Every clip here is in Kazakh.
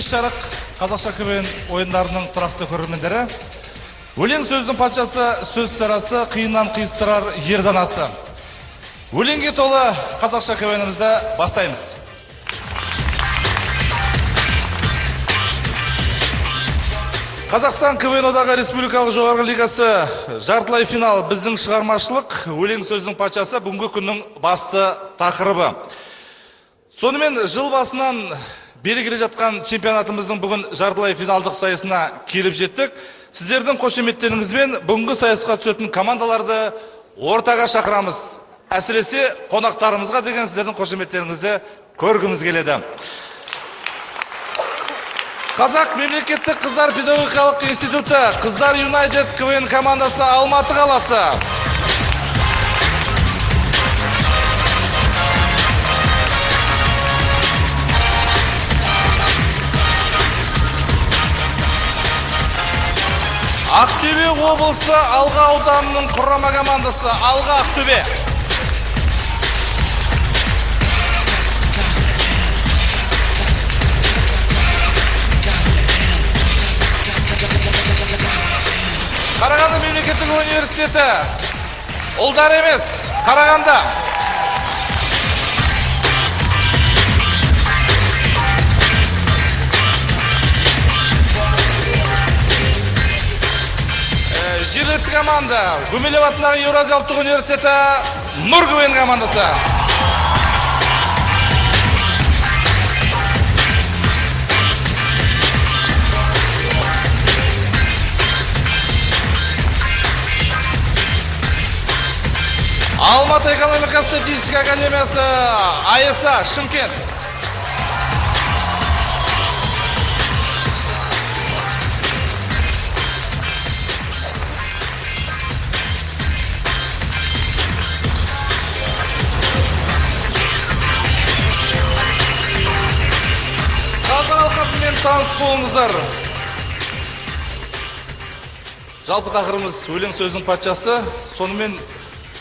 Кеш жарық қазақша КВН ойындарының тұрақты көрермендері. Өлең сөздің патшасы, сөз сарасы, қиыннан қиыстырар ерданасы. Өлеңге толы қазақша КВН'імізді бастаймыз. Қазақстан КВН одағы республикалық жоғарғы лигасы жартылай финал біздің шығармашылық өлең сөздің патшасы бүгінгі күннің басты тақырыбы. Сонымен жыл басынан бері келе жатқан чемпионатымыздың бүгін жартылай финалдық сайысына келіп жеттік. Сіздердің қошеметтеріңізбен бүгінгі сайысқа түсетін командаларды ортаға шақырамыз. Әсіресе қонақтарымызға деген сіздердің қошеметтеріңізді көргіміз келеді. Қазақ мемлекеттік қыздар педагогикалық институты Қыздар Юнайтед КВН командасы Алматы қаласы. Ақтөбе облысы Алға ауданының құрама командасы Алға Ақтөбе. Қарағанды мемлекеттік университеті ұлдар емес, Қарағанды. Жергілікті команда Гумилев атындағы Еуразия ұлттық университеті Нұр КВН командасы. Алматы экономика статистика академиясы АЭСА Шымкент. Қазақ алқасымен таныс болыңыздар. Жалпы тақырыбымыз өлең сөздің патшасы, сонымен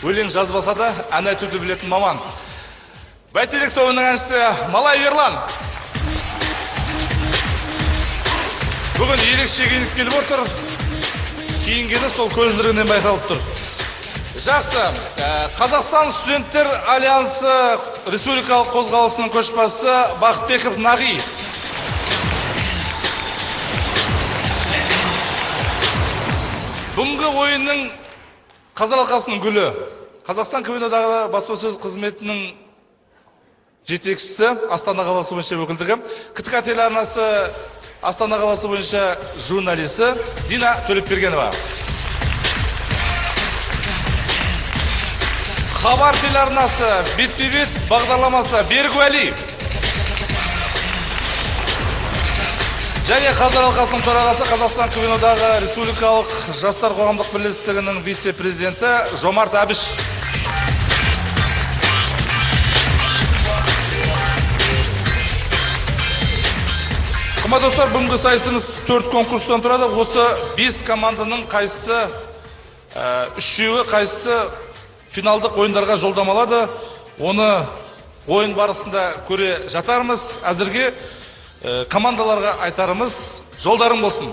өлең жазбаса да ән айтуды білетін маман. Бәйтерек тобының әншісі Малай Ерлан. Бүгін ерекше киініп келіп отыр. Киінгені сол көзілдірігінен байқалып тұр. Жақсы. Қазақстан студенттер альянсы республикалық қозғалысының көшбасшысы Бақытбеков Нағи. Бүгінгі ойынның Қазақ алқасының гүлі. Қазақстан КВН одағы баспасөз қызметінің жетекшісі, Астана қаласы бойынша өкілдігі, КТК телеарнасы Астана қаласы бойынша журналисі Дина Төлепбергенова. Хабар телеарнасы бет-бе-бет бағдарламасы Берік Уәли. Және Қазақ алқасының төрағасы Қазақстан КВН одағы республикалық жастар қоғамдық бірлестігінің вице-президенті Жомарт Әбіш. Қымбатты достар, бүгінгі сайысымыз 4 конкурстан тұрады. Осы 5 команданың қайсысы, үшеуі қайсысы финалдық ойындарға жолдамалады. Оны ойын барысында көре жатармыз. Әзірге командаларға айтарымыз жолдарың болсын.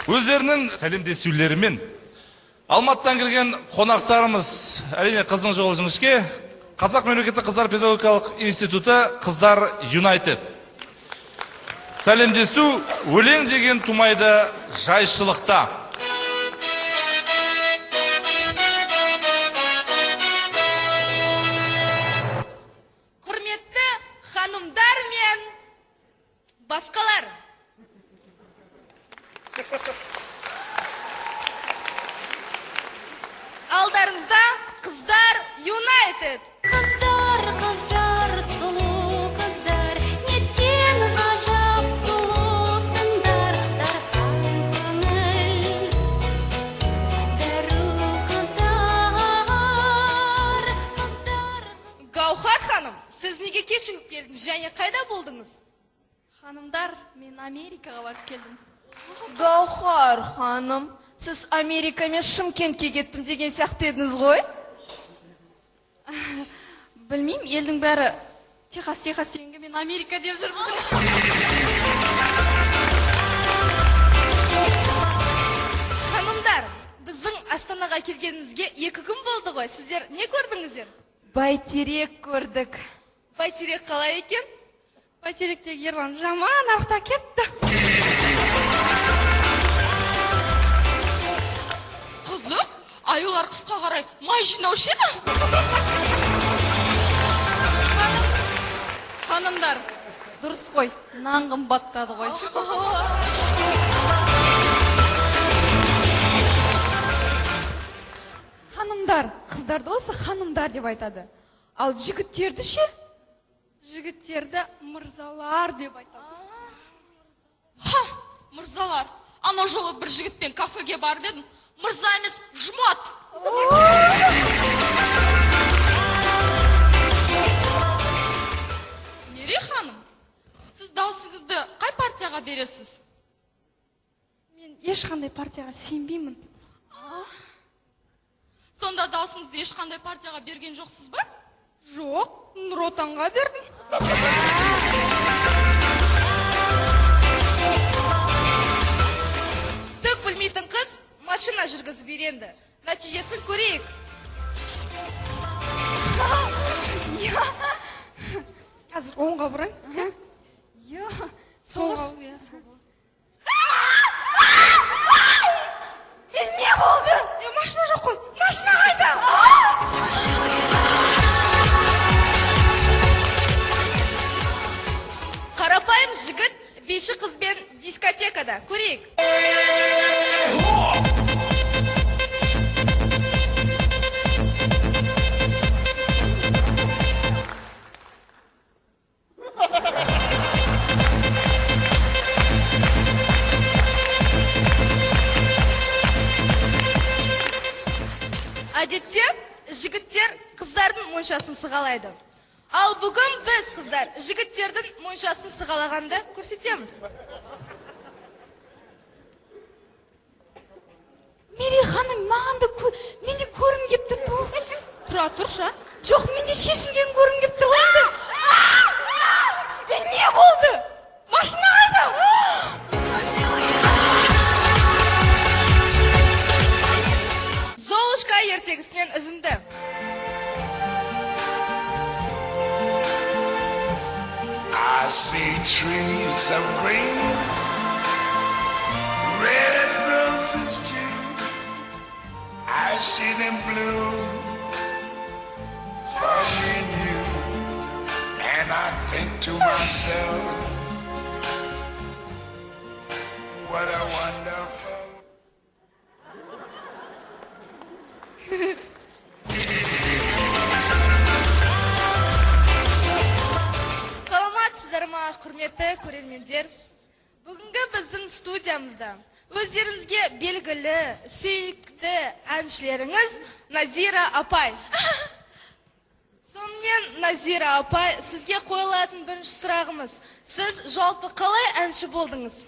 Өздерінің сәлемдесулерімен Алматыдан келген қонақтарымыз, әрине қыздың жолы жіңішке, Қазақ мемлекеттік қыздар педагогикалық институты Қыздар Юнайтед. Сәлемдесу өлең деген тумайды жайшылықта. Басқалар. Алдарыңызда Қыздар Юнайтед. Қыздар, қыздар, сұлу қыздар, неткен ғажап сұлусыңдар, дархан көңіл, дәру қыздар. Гаухар ханым, сіз неге кешігіп келдіңіз және қайда болдыңыз? Ханымдар, мен Америкаға барып келдім. Гаухар ханым, сіз Америка мен Шымкентке кеттім деген сияқты едіңіз ғой? Білмеймін, елдің бәрі Техас дегенге мен Америка деп жүрмін. Ханымдар, біздің Астанаға келгенімізге 2 күн болды ғой. Сіздер не көрдіңіздер? Бәйтерек көрдік. Бәйтерек қалай екен? Бәйтеректегі Ерлан жаман арта кетті. Қызық, аюлар қысқа қарай май жинаушы еді. Ханымдар, дұрыс қой, нан қымбаттады ғой. Ханымдар, қыздарды осы ханымдар деп айтады. Ал жігіттерді ше? Жігіттерді мырзалар деп айтады. Ха, мырзалар, ана жолы бір жігітпен кафеге барып едім. Мырза емес, жұмат. Мерей ханым, сіз даусыңызды қай партияға бересіз? Мен ешқандай партияға сенбеймін. Сонда даусыңызды ешқандай партияға берген жоқсыз ба? Жоқ, Нұр Отанға бердім. Түк білмейтін қыз машина жүргізіп үйренді. Нәтижесін көрейік. Қазір оңға бұрайын. Солға. Не болды? Машина жоқ қой, машина қайда? Қарапайым жігіт бейші қызбен дискотекада. Көрейік. Әдетте жігіттер қыздардың моншасын сығалайды. Ал бүгін біз қыздар жігіттердің моншасын сығалағанды көрсетеміз. Мерей ханым, маған да менде көрім кепті тұр. Тұра тұрша. Жоқ, менде шешінген көрім кепті ғой енді. Не болды? Машина қайда? Золушка ертегісінен үзінді. I see trees of green, red roses too. I see them bloom for me and you. And I think to myself, what a wonderful. Сіздер ма, құрметті көрермендер, бүгінгі біздің студиямызда өздеріңізге белгілі, сүйікті әншілеріңіз Назира апай. Сонымен Назира апай, сізге қойылатын бірінші сұрағымыз, сіз жалпы қалай әнші болдыңыз?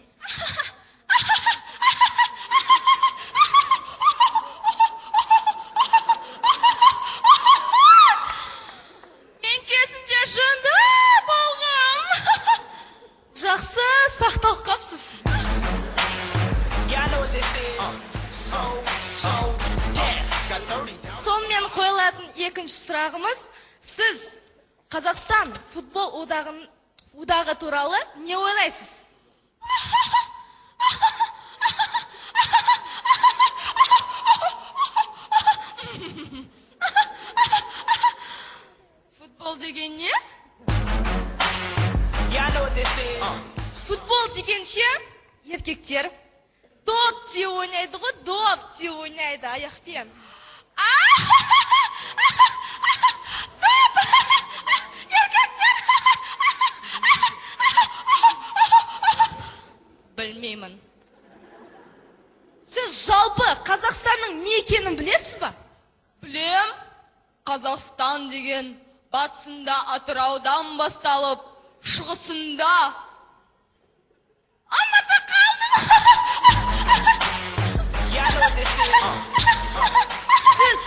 Мен кезінде жынды. Жақсы сақталып қапсыз. Сонымен қойылатын екінші сұрағымыз, сіз Қазақстан футбол одағы туралы не ойлайсыз? Футбол деген не? Футбол дегенше, еркектер доп те ойнайды ғой, доп те ойнайды аяқпен. Доп! Еркектер! Білмеймін. Сіз жалпы Қазақстанның не екенін білесіз ба? Білем, Қазақстан деген батысында Атыраудан басталып, шығысында Алматы қалдым. Сіз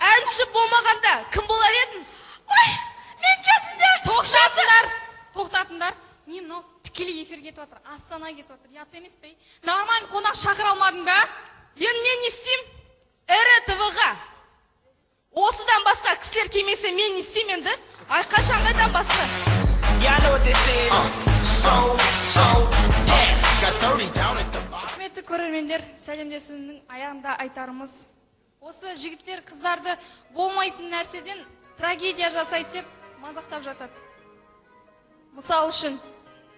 әнші болмағанда кім болар едіңіз? Тоқтатыңдар. Мен мынау тікелей эфир кетіп жатыр. Астана кетіп жатыр. Ят емес пе? Нормально қонақ шақыра алмадың ба? Енді мен не істеймін? РТВ-ға. Осыдан басқа кісілер келмесе мен не істеймін енді? Ай, қашанғайдан басқа. Құрметті көрермендер, сәлемдесудің аяғында айтарымыз. Осы жігіттер қыздарды болмайтын нәрседен трагедия жасайды деп мазақтап жатады. Мысал үшін,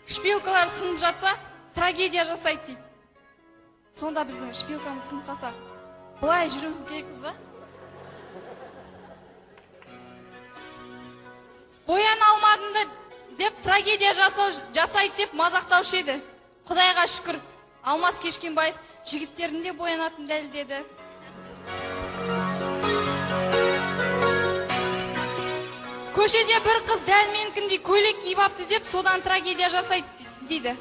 шпилкалар сынып жатса, трагедия жасайды дейді. Сонда біздің шпилкамыз сынып қалса, бұлай жүруіміз керекпіз ба? Боян алмадыңды деп трагедия жасайды деп мазақтаушы еді. Құдайға шүкір, Алмас Кешкенбаев жігіттердің де боянатын дәлелдеді. Көшеде бір қыз дәл менікіндей көйлек киіп апты деп содан трагедия жасайды дейді.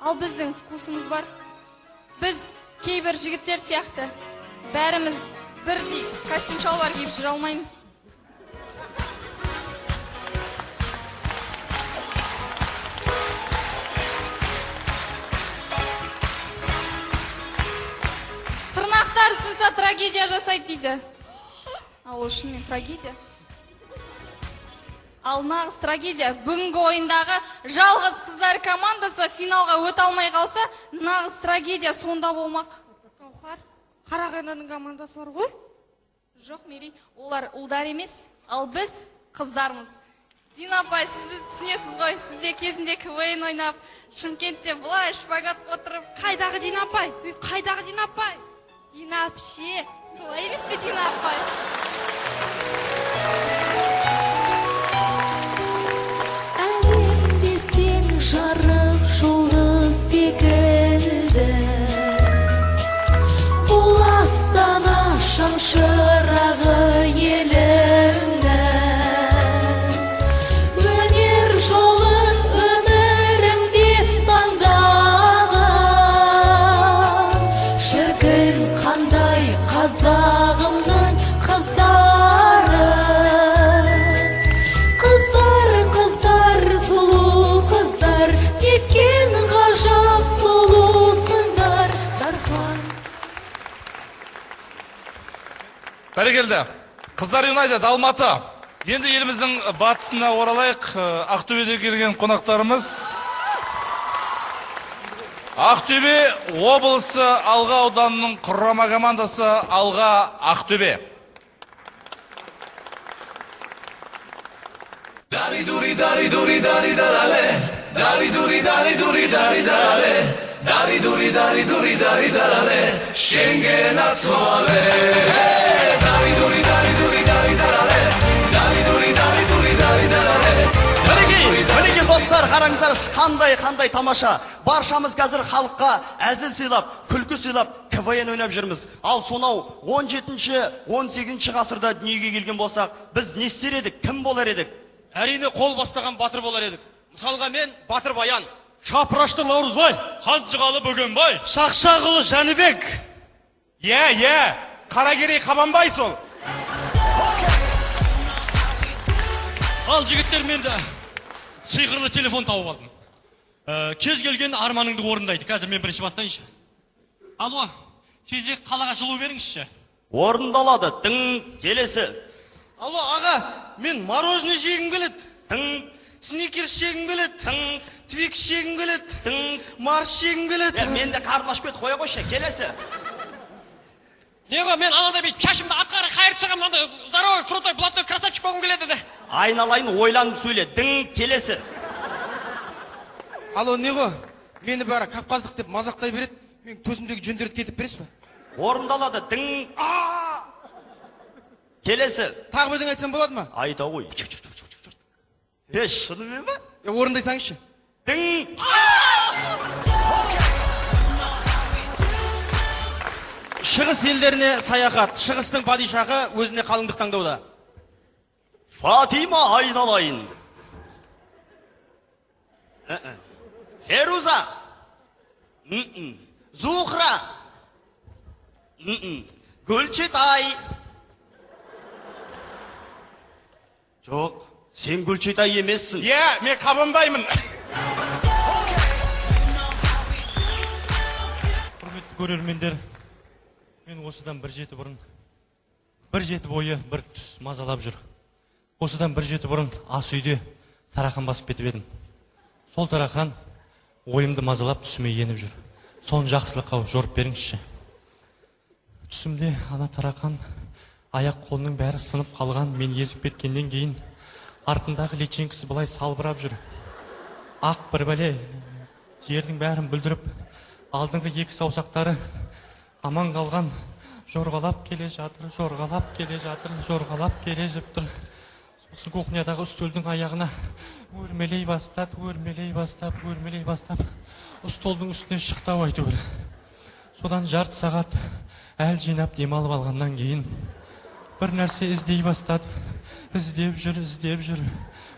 Ал біздің вкусымыз бар. Біз кейбір жігіттер сияқты бәріміз бірдей костюм шалбар киіп жүре алмаймыз. Тырнақтар сынса трагедия жасайды дейді. Ал шынымен трагедия. Ал нағыз трагедия бүгінгі ойындағы жалғыз қыздар командасы финалға өте алмай қалса, нағыз трагедия сонда болмақ. Гаухар, Қарағандының командасы бар ғой? Жоқ, Мери, олар ұлдар емес, ал біз қыздармыз. Дина апай, сіз бізді түсінесіз ғой, сізде кезінде КВН ойнап, Шымкентте бұлай шпагат отырып. Қайдағы Дина апай? Қайдағы Дина апай? Дина апше, солай емес пе Дина апай? Әлемде сен жарық жұлдыз секілді, бұл астана шамшырағы елімнің. Өнер жолын өмірімде таңдаған, шіркін қандай қазағымның қыздары. Қыздар, сұлу қыздар, кеткен ғажап сұлусыңдар, Дархан. Бәрекелді. Қыздар Юнайтед Алматы. Енді еліміздің батысына оралайық. Ақтөбеде келген қонақтарымыз. Ақтөбе облысы Алға ауданының құрама командасы Алға Ақтөбе. Мінекей достар, қараңыздар, қандай тамаша. Баршамыз қазір халыққа әзіл сыйлап, күлкі сыйлап, КВН ойнап жүрміз. Ал сонау 17-18 ғасырда дүниеге келген болсақ, біз не істер едік, кім болар едік? Әрине қол бастаған батыр болар едік. Мысалға мен Батыр Баян. Шапырашты Наурызбай, Қанжығалы Бөгенбай, Шақшағұлы Жәнібек. Қаракерей Қабанбай сол. Ал жігіттер, мен де сиқырлы телефон тауып алдым. Кез келген арманыңды орындайды. Қазір мен бірінші бастайыншы. Алло, тезірек қалаға жылу беріңізші. Орындалады. Тың, келесі. Алло, аға, мен мороженое жегім келеді. Тың, Сникерс жегім келеді. тың, Твикс жегім келеді. тың. Марс жегім келеді. Мен де қарным ашып кетті, қоя қойшы. Келесі. Неға мен анада бейт шашымды атқары қайырып шығам, мынандай здоровый, крутой, блатной красавчик болғым келеді де. Айналайын, ойланып сөйле. Тың, келесі. Алло, не ғой? Мені бәрі капқаздық деп мазақтай береді. Мен төсімдегі жөндерді кетіп бересіз ба? Орындалады. Тың. Келесі. Тағы бірден айтсам болады ма? Айта ғой. Шынымен ба? Орындайсаңызшы. Тың. Шығыс елдеріне саяхат. Шығыстың падишахы өзіне қалыңдық таңдауда. Фатима айналайын. Феруза. Зухра. Гүлчетай. Жоқ, Сен Гүлчетай емессің. Иә, мен қабанбаймын. Құрметті көрермендер, мен осыдан бір жеті бойы бір түс мазалап жүр. Осыдан бір жеті бұрын ас үйде тарақан басып кетіп едім. Сол тарақан ойымды мазалап түсіме еніп жүр. Соны жақсылыққа жорып беріңізші. Түсімде ана тарақан аяқ қолының бәрі сынып қалған, мен езіп кеткеннен кейін артындағы личинкасы былай салбырап жүр. Ақ бір бәле жердің бәрін бүлдіріп, алдыңғы екі саусақтары аман қалған, жорғалап келе жатыр, жорғалап келе жатыр. Сосын кухнядағы үстелдің аяғына өрмелей бастап, үстелдің үстіне шықты әйтеуір. Содан жарты сағат әл жинап демалып алғаннан кейін бір нәрсе іздей бастады. Іздеп жүр.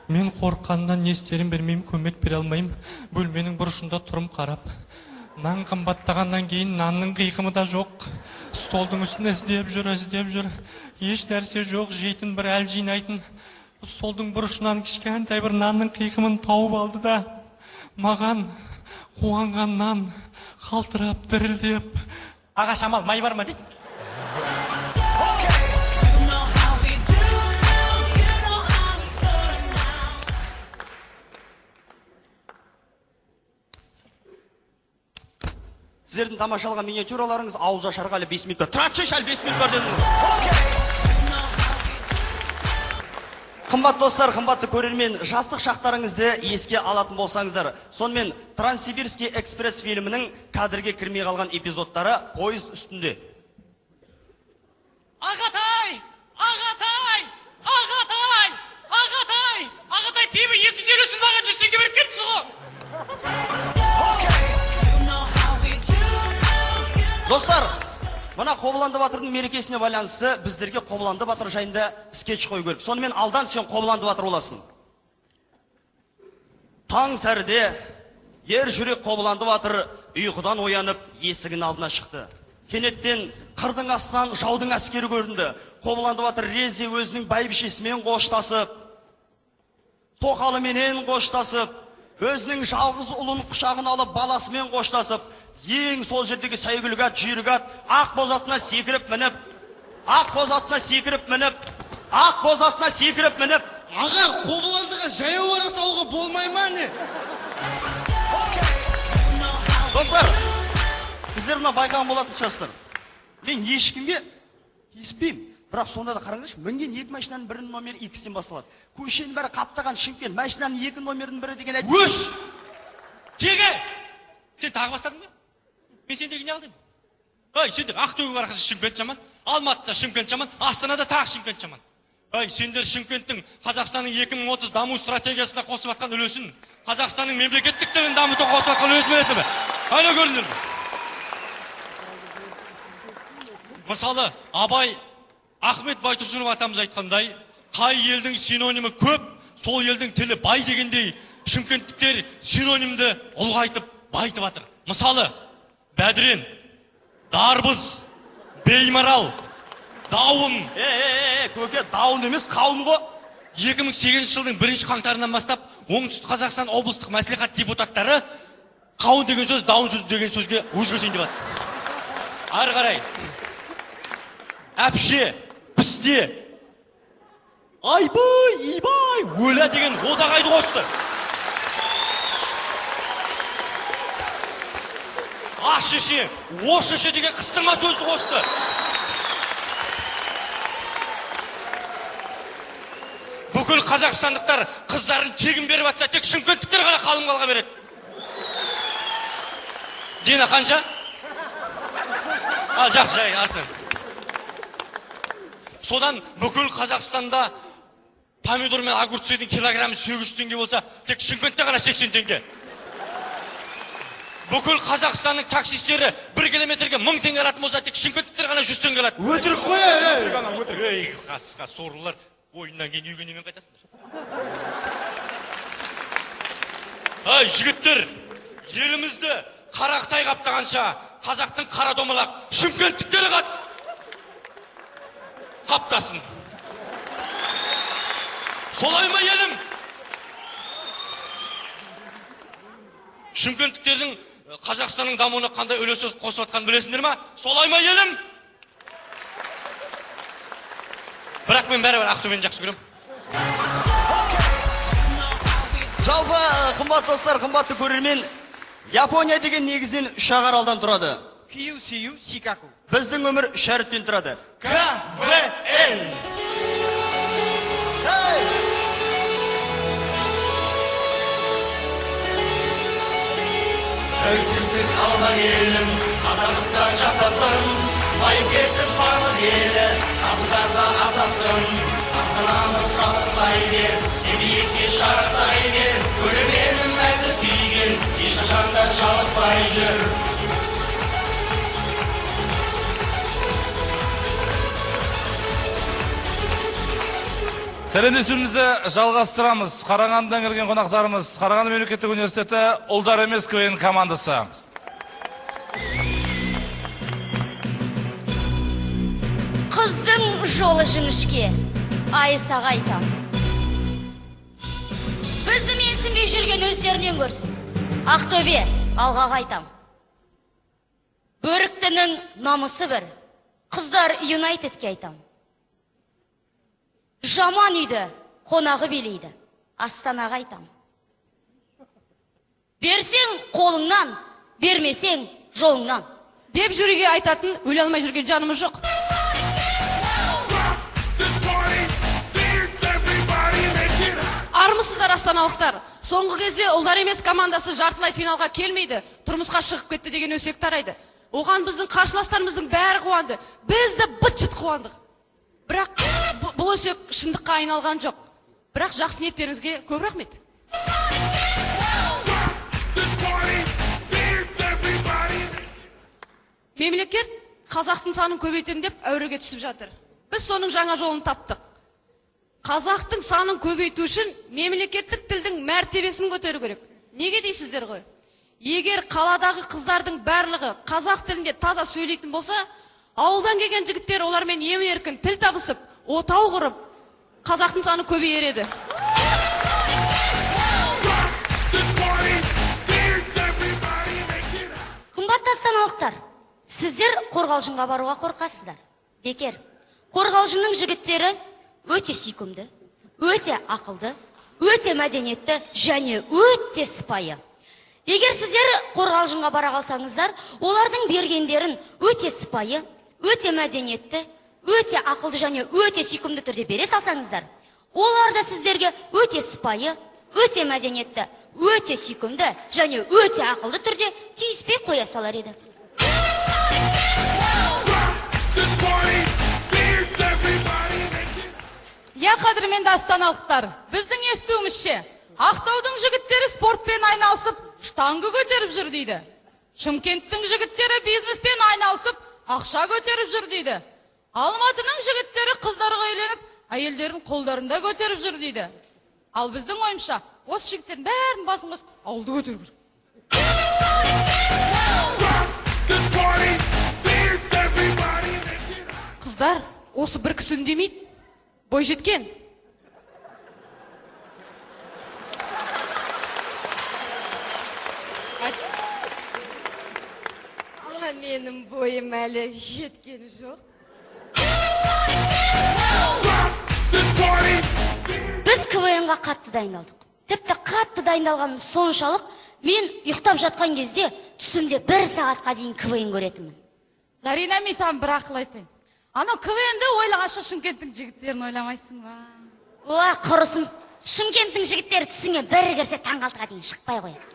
Мен қорыққаннан не істерін бермеймін, көмек бере алмаймын. Бөлменің бұрышында тұрым қарап. Нан қымбаттағаннан кейін нанның қиқымы да жоқ. Столдың үстін іздеп жүр. Еш нәрсе жоқ, жейтін бір әл жинайтын. Столдың бұрышынан кішкентай бір нанның қиқымын тауып алды да, маған қуанғаннан қалтырап, дірілдеп, Аға Шамал, май бар ма дейді? Сіздердің тамашалаған миниатюраларыңыз ауыз ашарға әлі 5 минут бар. Тұратшы әлі 5 минут бар дедіңіз. Қымбат достар, қымбатты көрермен, жастық шақтарыңызды еске алатын болсаңыздар, сонымен Транссибирский экспресс фильмінің кадрге кірмей қалған эпизодтары поезд үстінде. Ағатай, пейбі 250-сіз маған 100 теңге беріп кеттісіз ғой. Достар, мына Қобыланды Батырдың мерекесіне байланысты біздерге Қобыланды Батыр жайында скетч қою керек. Сонымен алдан сен Қобыланды Батыр боласың. Таң сәріде ер жүрек Қобыланды Батыр ұйқыдан оянып есігін алдына шықты. Кенеттен қырдың астынан жаудың әскері көрінді. Қобыланды Батыр резе өзінің бәйбішесімен қоштасып, тоқалыменен қоштасып, өзінің жалғыз ұлын құшағын алып баласымен қоштасып, ең сол жердегі сәйгүлік ат, жүйрік ат, ақ боз атына секіріп мініп, Аға, Қобыландыға жаяу бара салуға болмай ма не? Достар, біздер мына байқаған болатын шығарсыздар. Мен ешкімге тиіспеймін. Бірақ сонда да қараңдаршы, мінген екі машинаның бірінің номері X-тен басталады. Көшенің бәрі қаптаған Шымкент, машинаның екі номерінің бірі деген әдет. Өш! Теге! Сен тағы бастадың ба? Мен сендегі не алдым? Сендер Ақтөбе барқасы Шымкент жаман, Алматыда Шымкент жаман, Астанада тағы Шымкент жаман. Сендер Шымкенттің Қазақстанның 2030 даму стратегиясына қосып атқан үлесін, Қазақстанның мемлекеттік тілін дамытуға қосып атқан үлесін білесің бе? Қайда көрдіңдер? Мысалы, Абай Ахмет Байтұрсынов атамыз айтқандай, қай елдің синонимі көп, сол елдің тілі бай дегендей, шымкенттіктер синонимді ұлғайтып, байтып атыр. Мысалы, Бәдірен, Дарбыз, Беймарал, Дауын. Көке, Дауын емес, қауын ғой. 2008 жылдың 1 қаңтарынан бастап, оңтүстік Қазақстан облыстық мәслихат депутаттары қауын деген сөз, Дауын сөз деген сөзге өзгертейін деп атыр. Ары қарай. Әпше, пісте, айбай, ибай, өлә деген одағайды қосты. Ашеше, ошеше деген қыстырма сөзді қосты. Бүкіл қазақстандықтар қыздарын тегін беріп атса, тек шымкенттіктер ғана қалың малға береді. Дені қанша? Ал жақсы жай, артын. Содан бүкіл Қазақстанда помидор мен огурцидың килограммы 800 теңге болса, тек Шымкентте ғана 80 теңге. Бүкіл Қазақстанның таксистері 1 километрге 1000 теңге алатын болса, тек Шымкенттіктер ғана 100 теңге алады. Өтірік қой, Ей, қасқа сорлылар, ойыннан кейін үйге немен қайтасыңдар? Жігіттер, елімізді қарақтай қаптағанша, қазақтың қара домалақ шымкенттіктері қаптасын. Солай ма елім? Шымкенттіктердің Қазақстанның дамуына қандай үлес қосып жатқанын білесіңдер ма? Солай ма елім? Бірақ мен бәрібір Ақтөбені жақсы көремін. Жалпы, қымбат достар, қымбатты көрермен, Япония деген негізінен 3 аралдан тұрады. Кию, сию, сикаку. Біздің өмір 3 әріптен тұрады. КВН. Тәуелсіздік алған елім, Қазақстан жасасын, байып кетіп барлық елі, асылдарда асасын. Астанамыз шарықтай бер, сен биікке шарықтай бер, көрерменім мәзір сүйген, ешқашанда жалықпай жүр. Сәлемдесуімізді жалғастырамыз. Қарағандыдан келген қонақтарымыз, Қарағанды мемлекеттік университеті ұлдар емес КВН командасы. Қыздың жолы жіңішке, айысаға айтам. Бізді менсінбей жүрген өздерінен көрсін. Ақтөбе, алға қайтам. Бөріктінің намысы бір, қыздар Юнайтедке айтам. Жаман үйді қонағы белейді, Астанаға айтам. Берсең қолыңнан, бермесең жолыңнан. Деп жүруге айтатын өле алмай жүрген жанымыз жоқ. Армысыздар астаналықтар. Соңғы кезде ұлдар емес командасы жартылай финалға келмейді, тұрмысқа шығып кетті деген өсек тарайды. Оған біздің қарсыластарымыздың бәрі қуанды. Біз де быт-шыт қуандық. Бірақ бұл өсек шындыққа айналған жоқ. Бірақ жақсы ниеттеріңізге көп рахмет. Мемлекет қазақтың санын көбейтем деп әуреге түсіп жатыр. Біз соның жаңа жолын таптық. Қазақтың санын көбейту үшін мемлекеттік тілдің мәртебесін көтеру керек. Неге дейсіздер ғой? Егер қаладағы қыздардың барлығы қазақ тілінде таза сөйлейтін болса, ауылдан келген жігіттер олармен емін-еркін тіл табысып, отау құрып, қазақтың саны көбейер еді. Қымбатты астаналықтар, сіздер Қорғалжынға баруға қорқасыздар. Бекер. Қорғалжынның жігіттері өте сүйкімді, өте ақылды, өте мәдениетті және өте сыпайы. Егер сіздер Қорғалжынға бара қалсаңыздар, олардың бергендерін өте сыпайы, өте мәдениетті, өте ақылды және өте сүйкімді түрде бере салсаңыздар, олар да сіздерге өте сыпайы, өте мәдениетті, өте сүйкімді және өте ақылды түрде тиіспей қоя салар еді. Я қадірменді астаналықтар, біздің естуімізше, Ақтаудың жігіттері спортпен айналысып, штангы көтеріп жүр дейді. Шымкенттің жігіттері бизнеспен айналысып, ақша көтеріп жүр дейді. Алматының жігіттері қыздарға үйленіп, әйелдерін қолдарында көтеріп жүр дейді. Ал біздің ойымша, осы жігіттердің бәрін басын қосып, ауылды көтеріп жүр. Қыздар, осы бір кісі үндемейді. Бой жеткен. Менің бойым әлі жеткен жоқ. Біз КВН-ға қатты дайындалдық. Тіпті қатты дайындалғанымыз соншалық, мен ұйықтап жатқан кезде түсімде 1 сағатқа дейін КВН көретінмін. Зарина, мен саған бір ақыл айтайын. Анау КВН-ді ойлағанша Шымкенттің жігіттерін ойламайсың ба? Уа, құрысын. Шымкенттің жігіттері түсіңе бір кірсе таңғы 6-ға дейін шықпай қояды.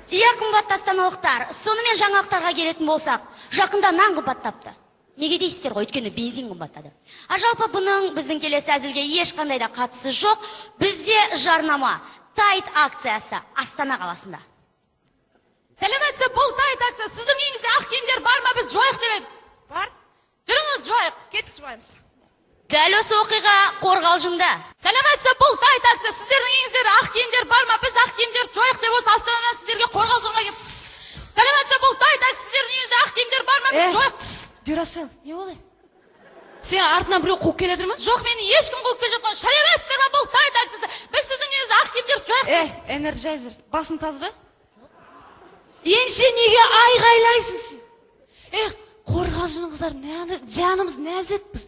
Иә, қымбатты астаналықтар, сонымен жаңалықтарға келетін болсақ, жақында нан қымбаттапты. Неге дейсіздер ғой, өйткені бензин қымбаттады. Жалпы бұның біздің келесі әзілге ешқандай да қатысы жоқ. Бізде жарнама, тайт акциясы Астана қаласында. Сәлеметсіз, бұл тайт акция. Сіздің үйіңізде ақ киімдер бар ма? Біз жуайық деп едік. Бар. Жүріңіз, жуайық. Кеттік, жуаймыз. Дәл осы оқиға Қорғалжында. Сәлеметсіз, бұл тайт акция. Сіздердің үйіңізде ақ киімдер бар ма? Біз ақ киімдер жуайық деп осы Астанадан сіздерге Қорғалжынға кеп. Сәлеметсіз. сәлеметсіздер бұлтай так сіздердің үйіңізде ақ киімдер бар ма? Жоқ. Дюрасел, не болды? Сен артынан біреу қуып келедір ме? Жоқ, мені ешкім қуып келе жатқан. Сәлеметсіздер ма бұлтай так сіздер? Біз сіздің үйіңізде ақ киімдер жоқ. Энерджайзер, басын таз ба? Енше неге айғайлайсың сен? Қорғалжының қыздар, жанымыз нәзік біз.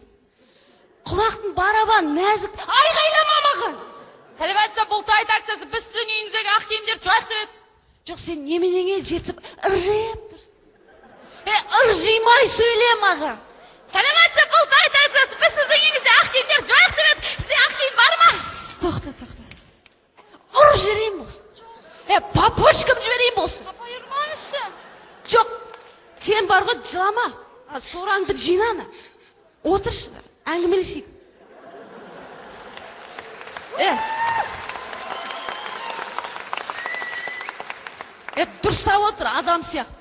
Құлақтың барабан нәзік. Айғайлама маған. Сәлеметсіздер бұлтай так сіздер? Біз сіздің үйіңіздегі ақ киімдер жоқ деп еді. Жоқ, сен неменеңе жетсіп ыржиып тұрсың. Ыржимай сөйле маған. Сәлеметсіздер бұлтай так сіздер? Біз сіздің үйіңізде ақ киімдер жоқ деп еді. Сізде ақ киім бар ма? Тоқта. Ұр жіберейін болсын. Папочкам жіберейін болсын. Папа ұрмаңызшы. Жоқ, сен бар ғой жылама. Сораңды жинана. Отыршы, әңгімелесейік. Дұрыстап отыр, адам сияқты.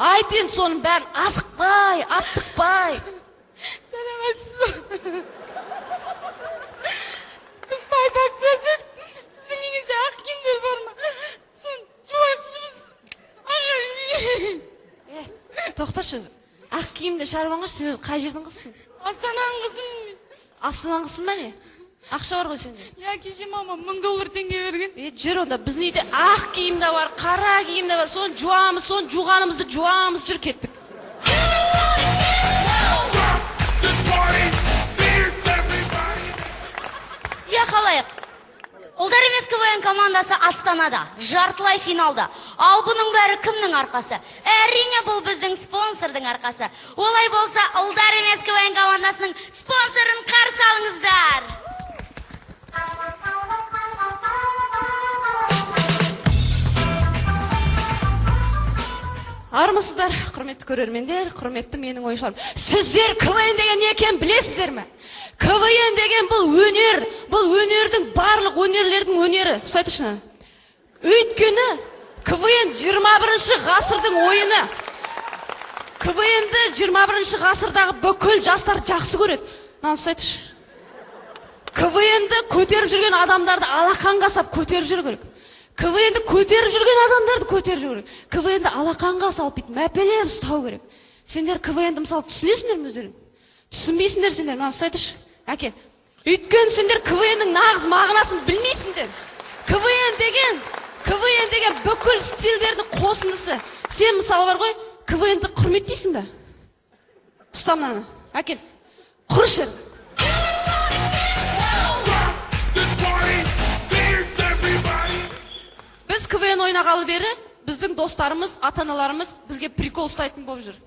Айтын соның бәрін асықпай, аптықпай. Сәлеметсіз. Біз тайтак сәсет. Сіздің үйіңізде ақ киімдер бар ма? Сон жуайықшымыз. Тоқташы өзі. Ақ киімді шарбанға сен өзі қай жердің қызсың? Астананың қызымын. Астананың қызсың ба не? Ақша бар ғой сенде? Кеше мама $1000 берген. Жүр онда, біздің үйде ақ киім де бар, қара киім де бар. Соны жуамыз, соны жуғанымызды жуамыз, жүр кеттік. Қалайық. Ұлдар емес КВН командасы Астанада, жартылай финалда. Ал бұның бәрі кімнің арқасы? Әрине бұл біздің спонсордың арқасы. Олай болса, ұлдар емес КВН командасының спонсорын қарсы алыңыздар. Армысыздар, құрметті көрермендер, құрметті менің ойыншыларым. Сіздер КВН деген не екенін білесіздер ме? КВН деген бұл өнер, бұл өнердің барлық өнерлердің өнері. Сөйтіші. Өйткені КВН 21 ғасырдың ойыны. КВНді 21 ғасырдағы бүкіл жастар жақсы көреді. Нан сөйтіші. КВНді көтеріп жүрген адамдарды алақанға сап көтеріп жүру керек. КВНді көтеріп жүрген адамдарды көтеріп жүру керек. КВНді алақанға салып бейт мәпелеп ұстау керек. Сендер КВНді мысалы түсінесіңдер ме өздерің? Түсінбейсіңдер сендер, маған айтыршы. Әке, өйткені сендер КВНнің нағыз мағынасын білмейсіңдер. КВН деген бүкіл стильдердің қосындысы. Сен мысалы бар ғой, КВНді құрметтейсің бе? Ұста мынаны. Әке, құрышы. Біз КВН ойнағалы бері, біздің достарымыз, ата-аналарымыз бізге прикол ұстайтын болып жүр.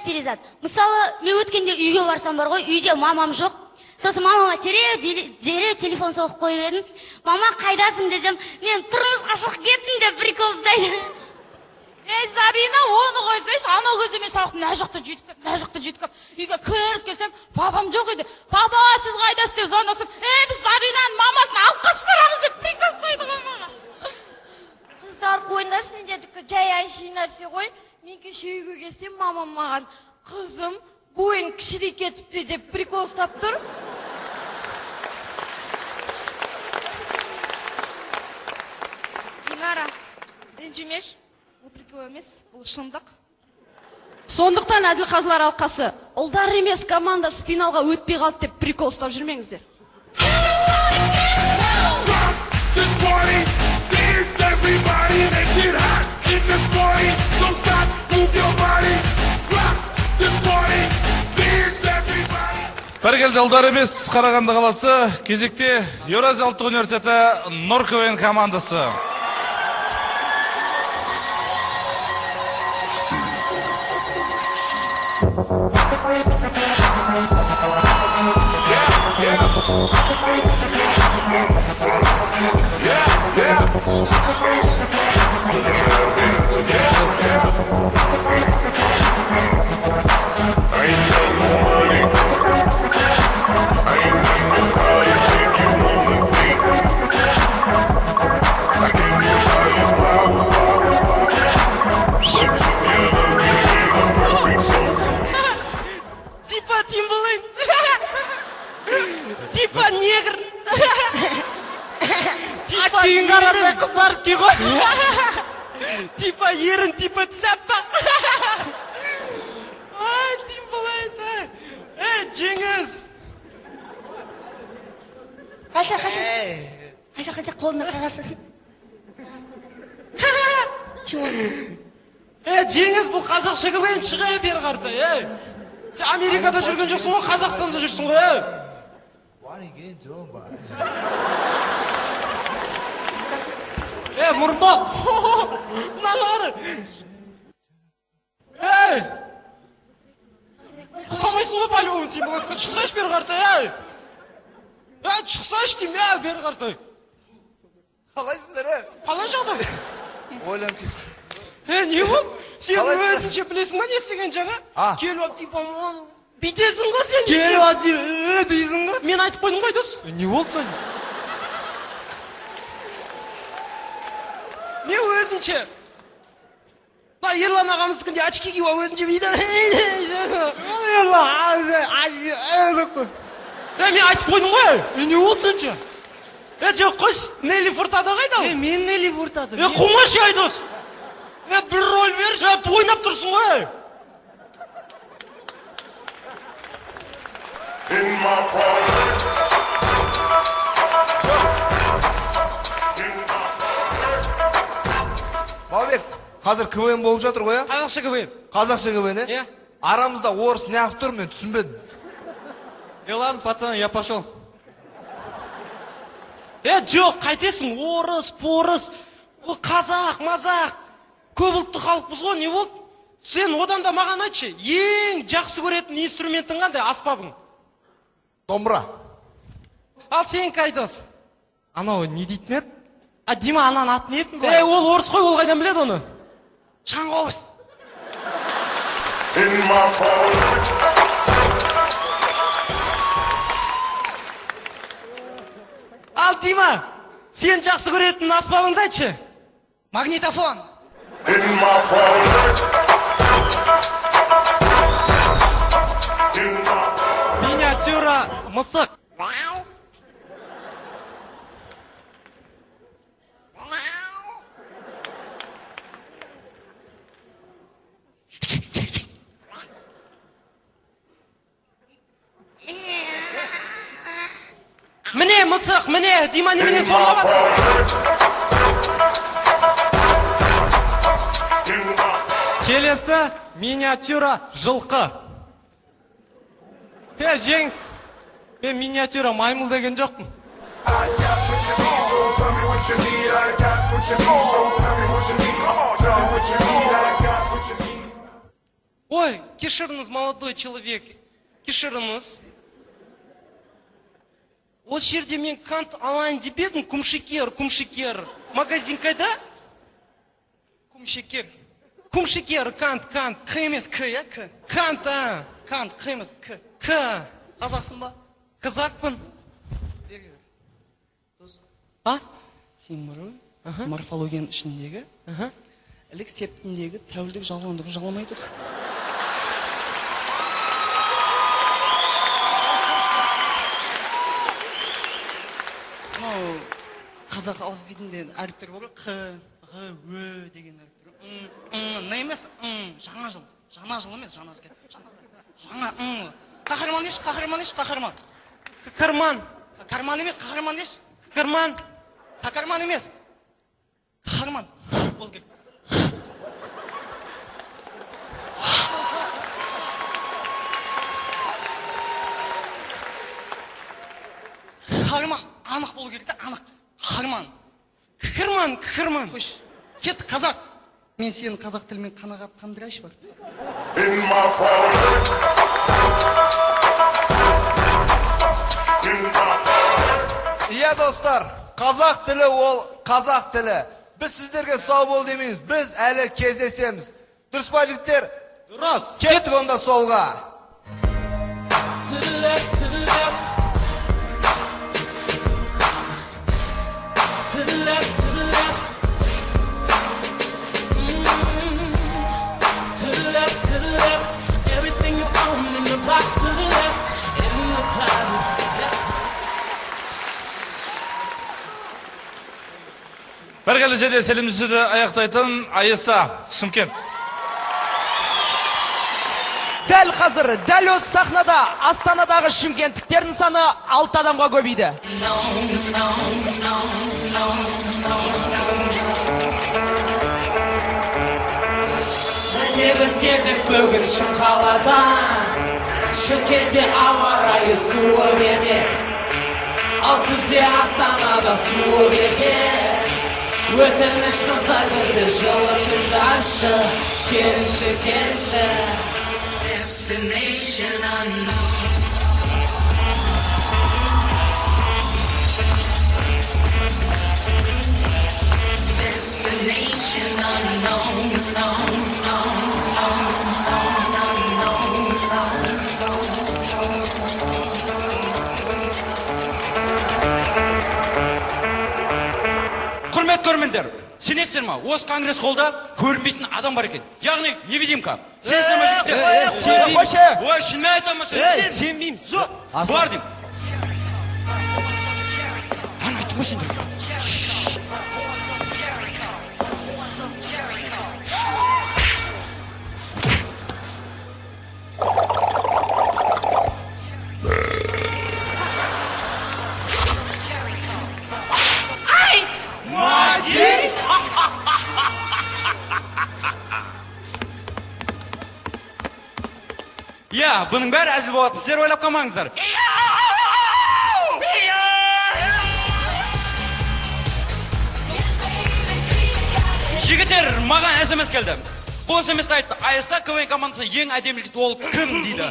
Перизат, мысалы, мен өткенде үйге барсам бар ғой, үйде мамам жоқ. Сосын мамама дереу телефон соғып қойып едім. Мама қайдасың десем, мен тұрмысқа шығып кеттім деп прикол ұстайды. Зарина, оны қойсайшы, анау көзде мен сауық мына жақты жүйткіп, үйге кіріп келсем, папам жоқ еді. Папа, сіз қайдасыз деп звондасып, біз Заринаның мамасын алып қашып барамыз деп прикол ұстайды ғой маған. Қыздар қойындар, сендердікі жай әншейін нәрсе ғой. Мен кеше үйге келсем, мамам маған, қызым, бойын кішірей кетіпті деп прикол ұстап тұр. Динара, ренжімеш, бұл прикол емес, бұл шындық. Сондықтан әділ қазылар алқасы, ұлдар емес командасы финалға өтпей қалды деп прикол ұстап жүрмеңіздер. Бәркелді ұлдар емес Қарағанды қаласы, кезекте Еуразия ұлттық университеті Нұр КВН командасы. Типа негр. Очкиін қараса қыздарский ғой. типа ерін типа сәппақ. Ай, тим болайды. Жеңіс. Қайда қолына қағасы. Жеңіс, бұл қазақша квн шыға бер қарта. Сен Америкада жүрген жоқсың ғой, Қазақстанда жүрсің ғой. Мұрбақ. Мыналары. Қысамайсың ғой по-любому, тем более. Шықсайшы бер қарта. Шықсайшы дейм, бер қарта. Қалайсыңдар, Қалай жағдай? ойланып кетті. Не бол? Сен өзінше білесің ба не істеген жаңа? Келіп ап типа бүйтесің ғой сен. Келіп ап дейсің ғой. Мен айтып қойдым ғой дос. Не болды сон? Не өзінше? Ерлан ағамыз күнде очки киіп өзінше бүйтеді. Мен айтып қойдым ғой. Не болды сонша? Жоқ қош, Нелли Фуртадо қайда? Мен Нелли Фуртадо. Қумашы айдос. Bir rol ver. Ойнап тұрсың ғой. Бабек, қазір КВН болып жатыр ғой, Қазақша КВН. Қазақша КВН, Арамызда орыс не ақ тұр, мен түсінбедім. Ладно, пацаны, я пошел. Жоқ, қайтесің, орыс, порыс, қазақ, мазақ. Көп ұлтты халықпыз ғой, не болды? Сен одан да маған айтшы, ең жақсы көретін инструментің қандай, аспабың? Домбыра. Ал сен қайдас? Анау не дейтін еді? Дима ананың атын етін ғой? Ол орыс қой, ол қайдан біледі оны? Шаңғауыз. Ал Дима, сен жақсы көретін аспабыңды айтшы? Магнитофон. Миниатюра мысық. Міне мысық, міне, Дима немене сорлап атсың? Келесі миниатюра жылқы. Жеңіс, мен миниатюра маймыл деген жоқпын. Ой, кешіріңіз, молодой человек, кешіріңіз. Осы жерде мен кант алайын деп едім, құмшекер. Магазин қайда? Құмшекер. Құмшекер, кант. К емес, К, я, К. Кант, Кант, К емес, К. К. Қазақсың ба? Қазақпын. Сен мұры, морфологияның ішіндегі, ілік септіндегі тәуілдік жалғандыру жаламай тұрсың. Қазақ алфавитінде әріптер бар, Қ, Ғ, Ө деген әріптер. Не емес, жаңа жыл. Жаңа жыл емес, жаңа жыл. Жаңа, қаһарман деш, қаһарман. Қаһарман емес, қаһарман деш. Қаһарман емес. Қаһарман. Бол кел. Қаһарман. Анық болу керек та, анық. Қаһарман. Қаһарман. Қош. Кет, қазақ. Мен сені қазақ тілімен қанағаттандырайыншы бар. Иә достар, қазақ тілі ол қазақ тілі. Біз сіздерге сау бол демейміз, біз әлі кездесеміз. Дұрыс па жігіттер? Дұрыс. Кеттік онда солға. To the left, to the left. To the left, to the left. To the left, to the left. Everything you own in the box to the left. In the closet. Бір келді жерде селімізді аяқтайтын Айса, Шымкент. Дәл қазір, дәл осы сахнада Астанадағы шымкенттіктердің саны 6 адамға көбейді. Біз келдік бүгін Шымқаладан, Шымкентте ауа райы суық емес, ал сізде Астанада суық екен. Өтініш қыздар бізді жылы тыңдашы, келші, келші. Destination unknown. Destination unknown, Құрмет көрмендер, сенесіздер ма? Осы конгресс холда көрінбейтін адам бар екен. Яғни невидимка. Сенесіздер ма жігіттер? Сенбеймін. Ой, шынымен айтамын сен? Сенбеймін. Жоқ, бар деймін. Ана айтып қой сендер. Я, бұның бәрі әзіл болады, сіздер ойлап қалмаңыздар. Жігіттер, маған SMS келді. Бұл SMS-ті айтты, Айса КВН командасы ең әдемі жігіт ол кім дейді.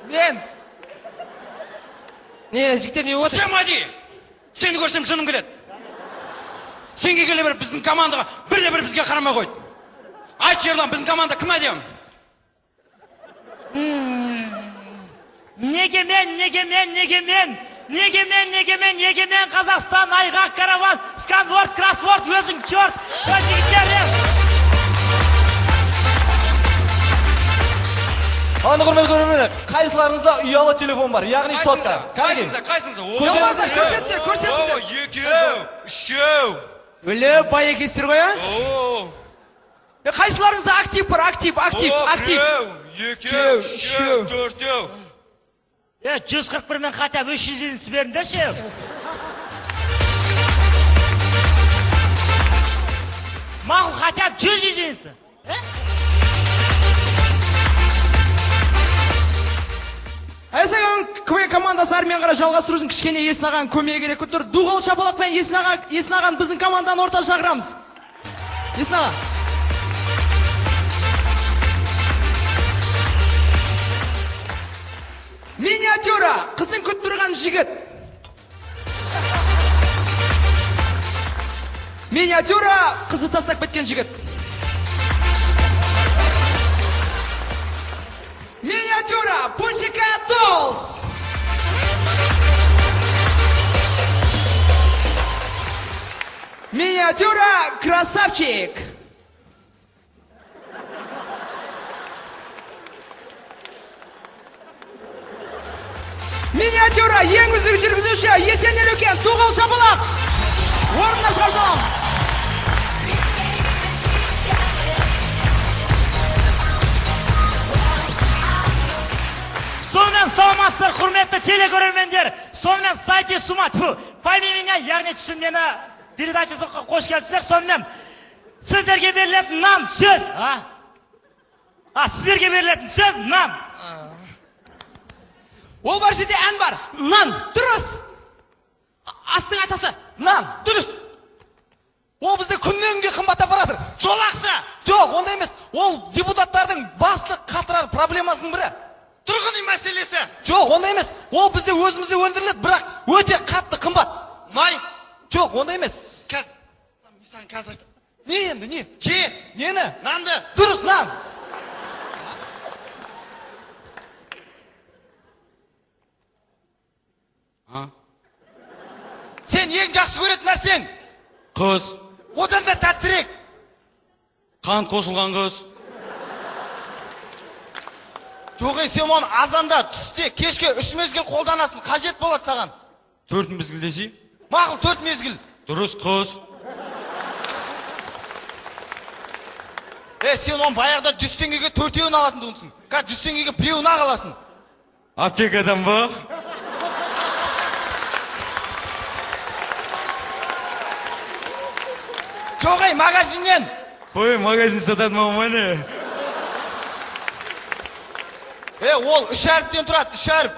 Мен! Не, жігіттер не отыр? Сен мади! Сені көрсем жыным келеді. Сенге келе бір біздің командаға бірде-бір бізге қарамай қойды. Айтшы Ерлан, біздің команда кім әдем? Егемен Қазақстан, Айғақ караван, сканворд, кроссворд, өзің черт, Аны құрмет көрмені, қайсыларыңызда ұялы телефон бар, яғни сотка. Қайсыңызда? Көрсетіңіздер, көрсетіңіздер. Екеу, үшеу. Өлі, бай екесіздер ғой, Қайсыларыңызда актив бар, актив. Екеу, үшеу, төртеу. 141 мен хотя бы 300 беріңдер ше. Мақұл хотя бы 100 единица. Айсаған КВН командасы армиян қара жалғастырудың кішкене Есін ағаның көмегі керек тұр. Дуғал шапалақпен Есін ағаның біздің команданы орта шақырамыз. Есін аға. Миниатюра, қызын күтіп тұрған жігіт. Миниатюра, қызы тастап кеткен жігіт. Миниатюра, Pussycat Dolls. Миниатюра, красавчик. Миниатюра, ең үздік жүргізуші Есенел Өкен, Туғал Шапалақ. Орнына шығарып саламыз. Сонымен саламатсыздар, құрметті телекөрермендер. Сонымен сайте сума, пойми меня, яғни түсін мені передачасы қош келіпсіздер. Сонымен сіздерге берілетін нан, сөз. Сіздерге берілетін сөз, нан. Ол бар жерде ән бар. Нан. Дұрыс. Астың атасы. Нан. Дұрыс. Ол бізде күннен күнге қымбаттап баратыр. Жолақсы. Жоқ, ондай емес. Ол депутаттардың басты қатырар проблемасының бірі. Тұрғын үй мәселесі. Жоқ, ондай емес. Ол бізде өзімізде өндіріледі, бірақ өте қатты қымбат. Май. Жоқ, ондай емес. Қазір. Не енді, не? Нені? Нанды. Дұрыс, нан. Сен ең жақсы көретін нәрсең? Қыз. Одан да тәттірек. Қант қосылған қыз. Жоқ, сен оны азанда, түсте, кешке 3 мезгіл қолданасың, қажет болады саған. 4 мезгіл десей? Мақұл, 4 мезгіл. Дұрыс қыз. Сен оны баяғыда 100 теңгеге 4-еуін алатын тұғынсың. Қазір 100 теңгеге 1-еуін ағаласың. Аптекадан ба? Жоқ, магазиннен. Ой, магазин сатады маманы. Ол 3 әріптен тұрады, 3 әріп.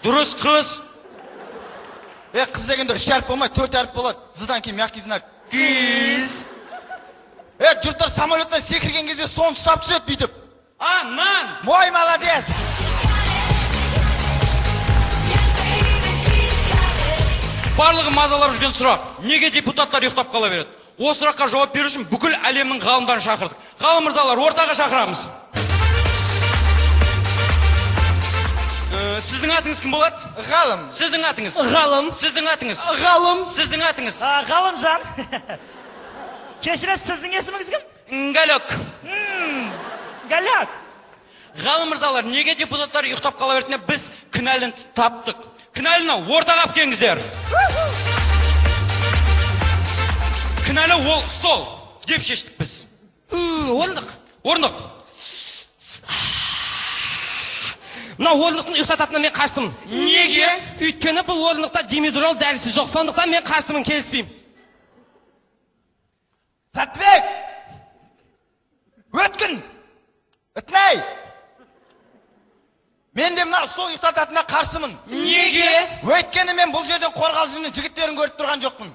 Дұрыс қыз. Қыз дегенде 3 әріп болмай, 4 әріп болады. Зыдан кейін мягкий знак. Киз. Жұрттар самолеттен секірген кезде соны ұстап түседі бүйтіп. Нан. Мой молодец. Барлығы мазалап жүрген сұрақ. Неге депутаттар ұйықтап қала береді? Осы сұраққа жауап беру үшін бүкіл әлемнің ғалымдарын шақырдық. Ғалым мырзалар, ортаға шақырамыз. Сіздің атыңыз кім болады? Ғалым. Сіздің атыңыз? Ғалым. Сіздің атыңыз? Ғалым. Сіздің атыңыз? Ғалымжан. Кешіресіз, сіздің есіміңіз кім? Галек. Галек. Ғалым мырзалар, неге депутаттар ұйықтап қала беретіне біз кінәлін таптық. Кінәліні ортаға келіңіздер. Кінәлі ол стол деп шештік біз. Орындық. Орындық. Мына орындықтың ұйықтататына мен қарсымын. Неге? Өйткені бұл орындықта димедрол дәрісі жоқ, сондықтан мен қарсымын, келіспеймін. Сәтбек! Өткін! Үтнәй! Мен де мына стол ұйықтататына қарсымын. Неге? Өйткені мен бұл жерден қорғалжының жігіттерін көріп тұрған жоқпын.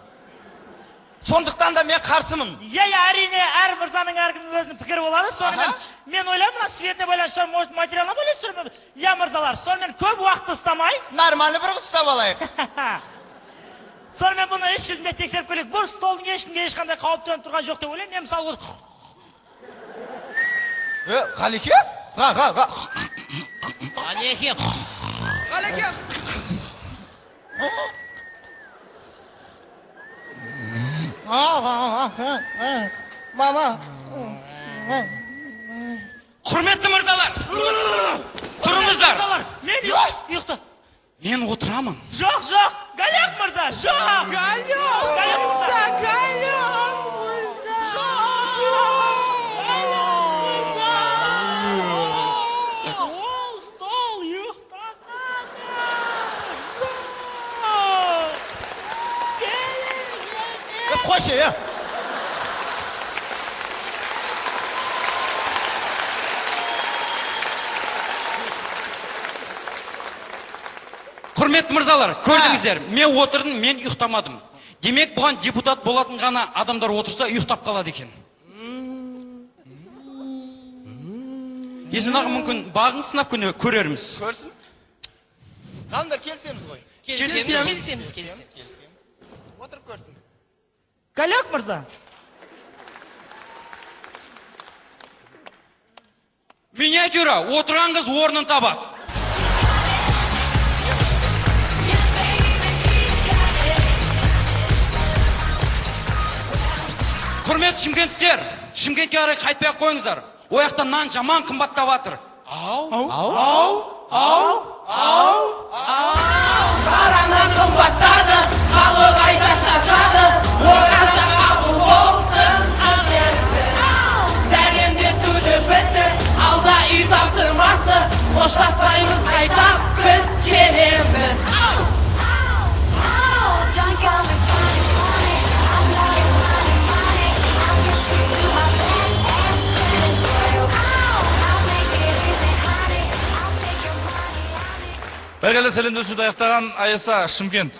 Сондықтан да мен қарсымын. Әрине, әр мырзаның әркімнің өзінің пікірі болады. Сонымен мен ойлаймын, мына светіне байланысты шығар, может, материалына байланысты шығар. Я мырзалар, сонымен көп уақытты ұстамай. Нормальный бір ұстап алайық. Сонымен бұны іс жүзінде тексеріп көрейік. Бұл столдың ешкімге ешқандай қауіп төніп тұрған жоқ деп ойлаймын. Мен мысалы Ғалеке? Ғалеке. Ғалеке. Мама. Құрметті мырзалар. Тұрыңыздар. Мен ұйықта. Мен отырамын. Жоқ, Галек мырза, жоқ. Галек мырза, Галек мырза. Ол стол ұйықтатады. Қойшы, Құрметті мырзалар, көрдіңіздер, мен отырдым, мен ұйықтамадым. Демек, бұған депутат болатын ғана адамдар отырса ұйықтап қалады екен. Есен аға мүмкін бағын сынап күні көрерміз. Көрсін? Ғалымдар, келсеміз ғой. Келсеміз. Отырып көрсін. Галек мырза. Миниатюра, отырған қыз орнын табады. Құрметті шымкенттіктер, Шымкентке қарай қайтпай қойыңыздар. Ояқтан нан жаман қымбаттап жатыр. Қарана қымбаттады, халық айда шаршады, ораза қабыл болсын сіздерді. Сәлемдесуді бітті, алда үй тапсырмасы, қоштаспаймыз қайтап, біз келеміз. Бәргелі сәлемдесуді аяқтаған Айса Шымкент.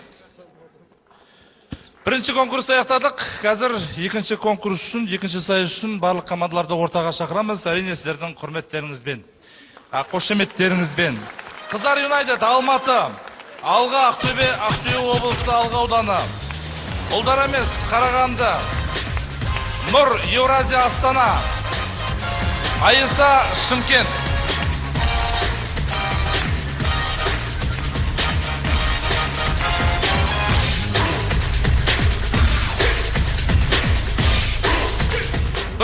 Бірінші конкурсты аяқтадық. Қазір екінші конкурс үшін, екінші сайыс үшін барлық командаларды ортаға шақырамыз. Әрине сіздердің құрметтеріңізбен, қошеметтеріңізбен. Қыздар Юнайтед Алматы, Алға Ақтөбе, Ақтөбе облысы Алға ауданы. Ұлдар емес Қарағанды, Нұр Еуразия Астана, Айса Шымкент.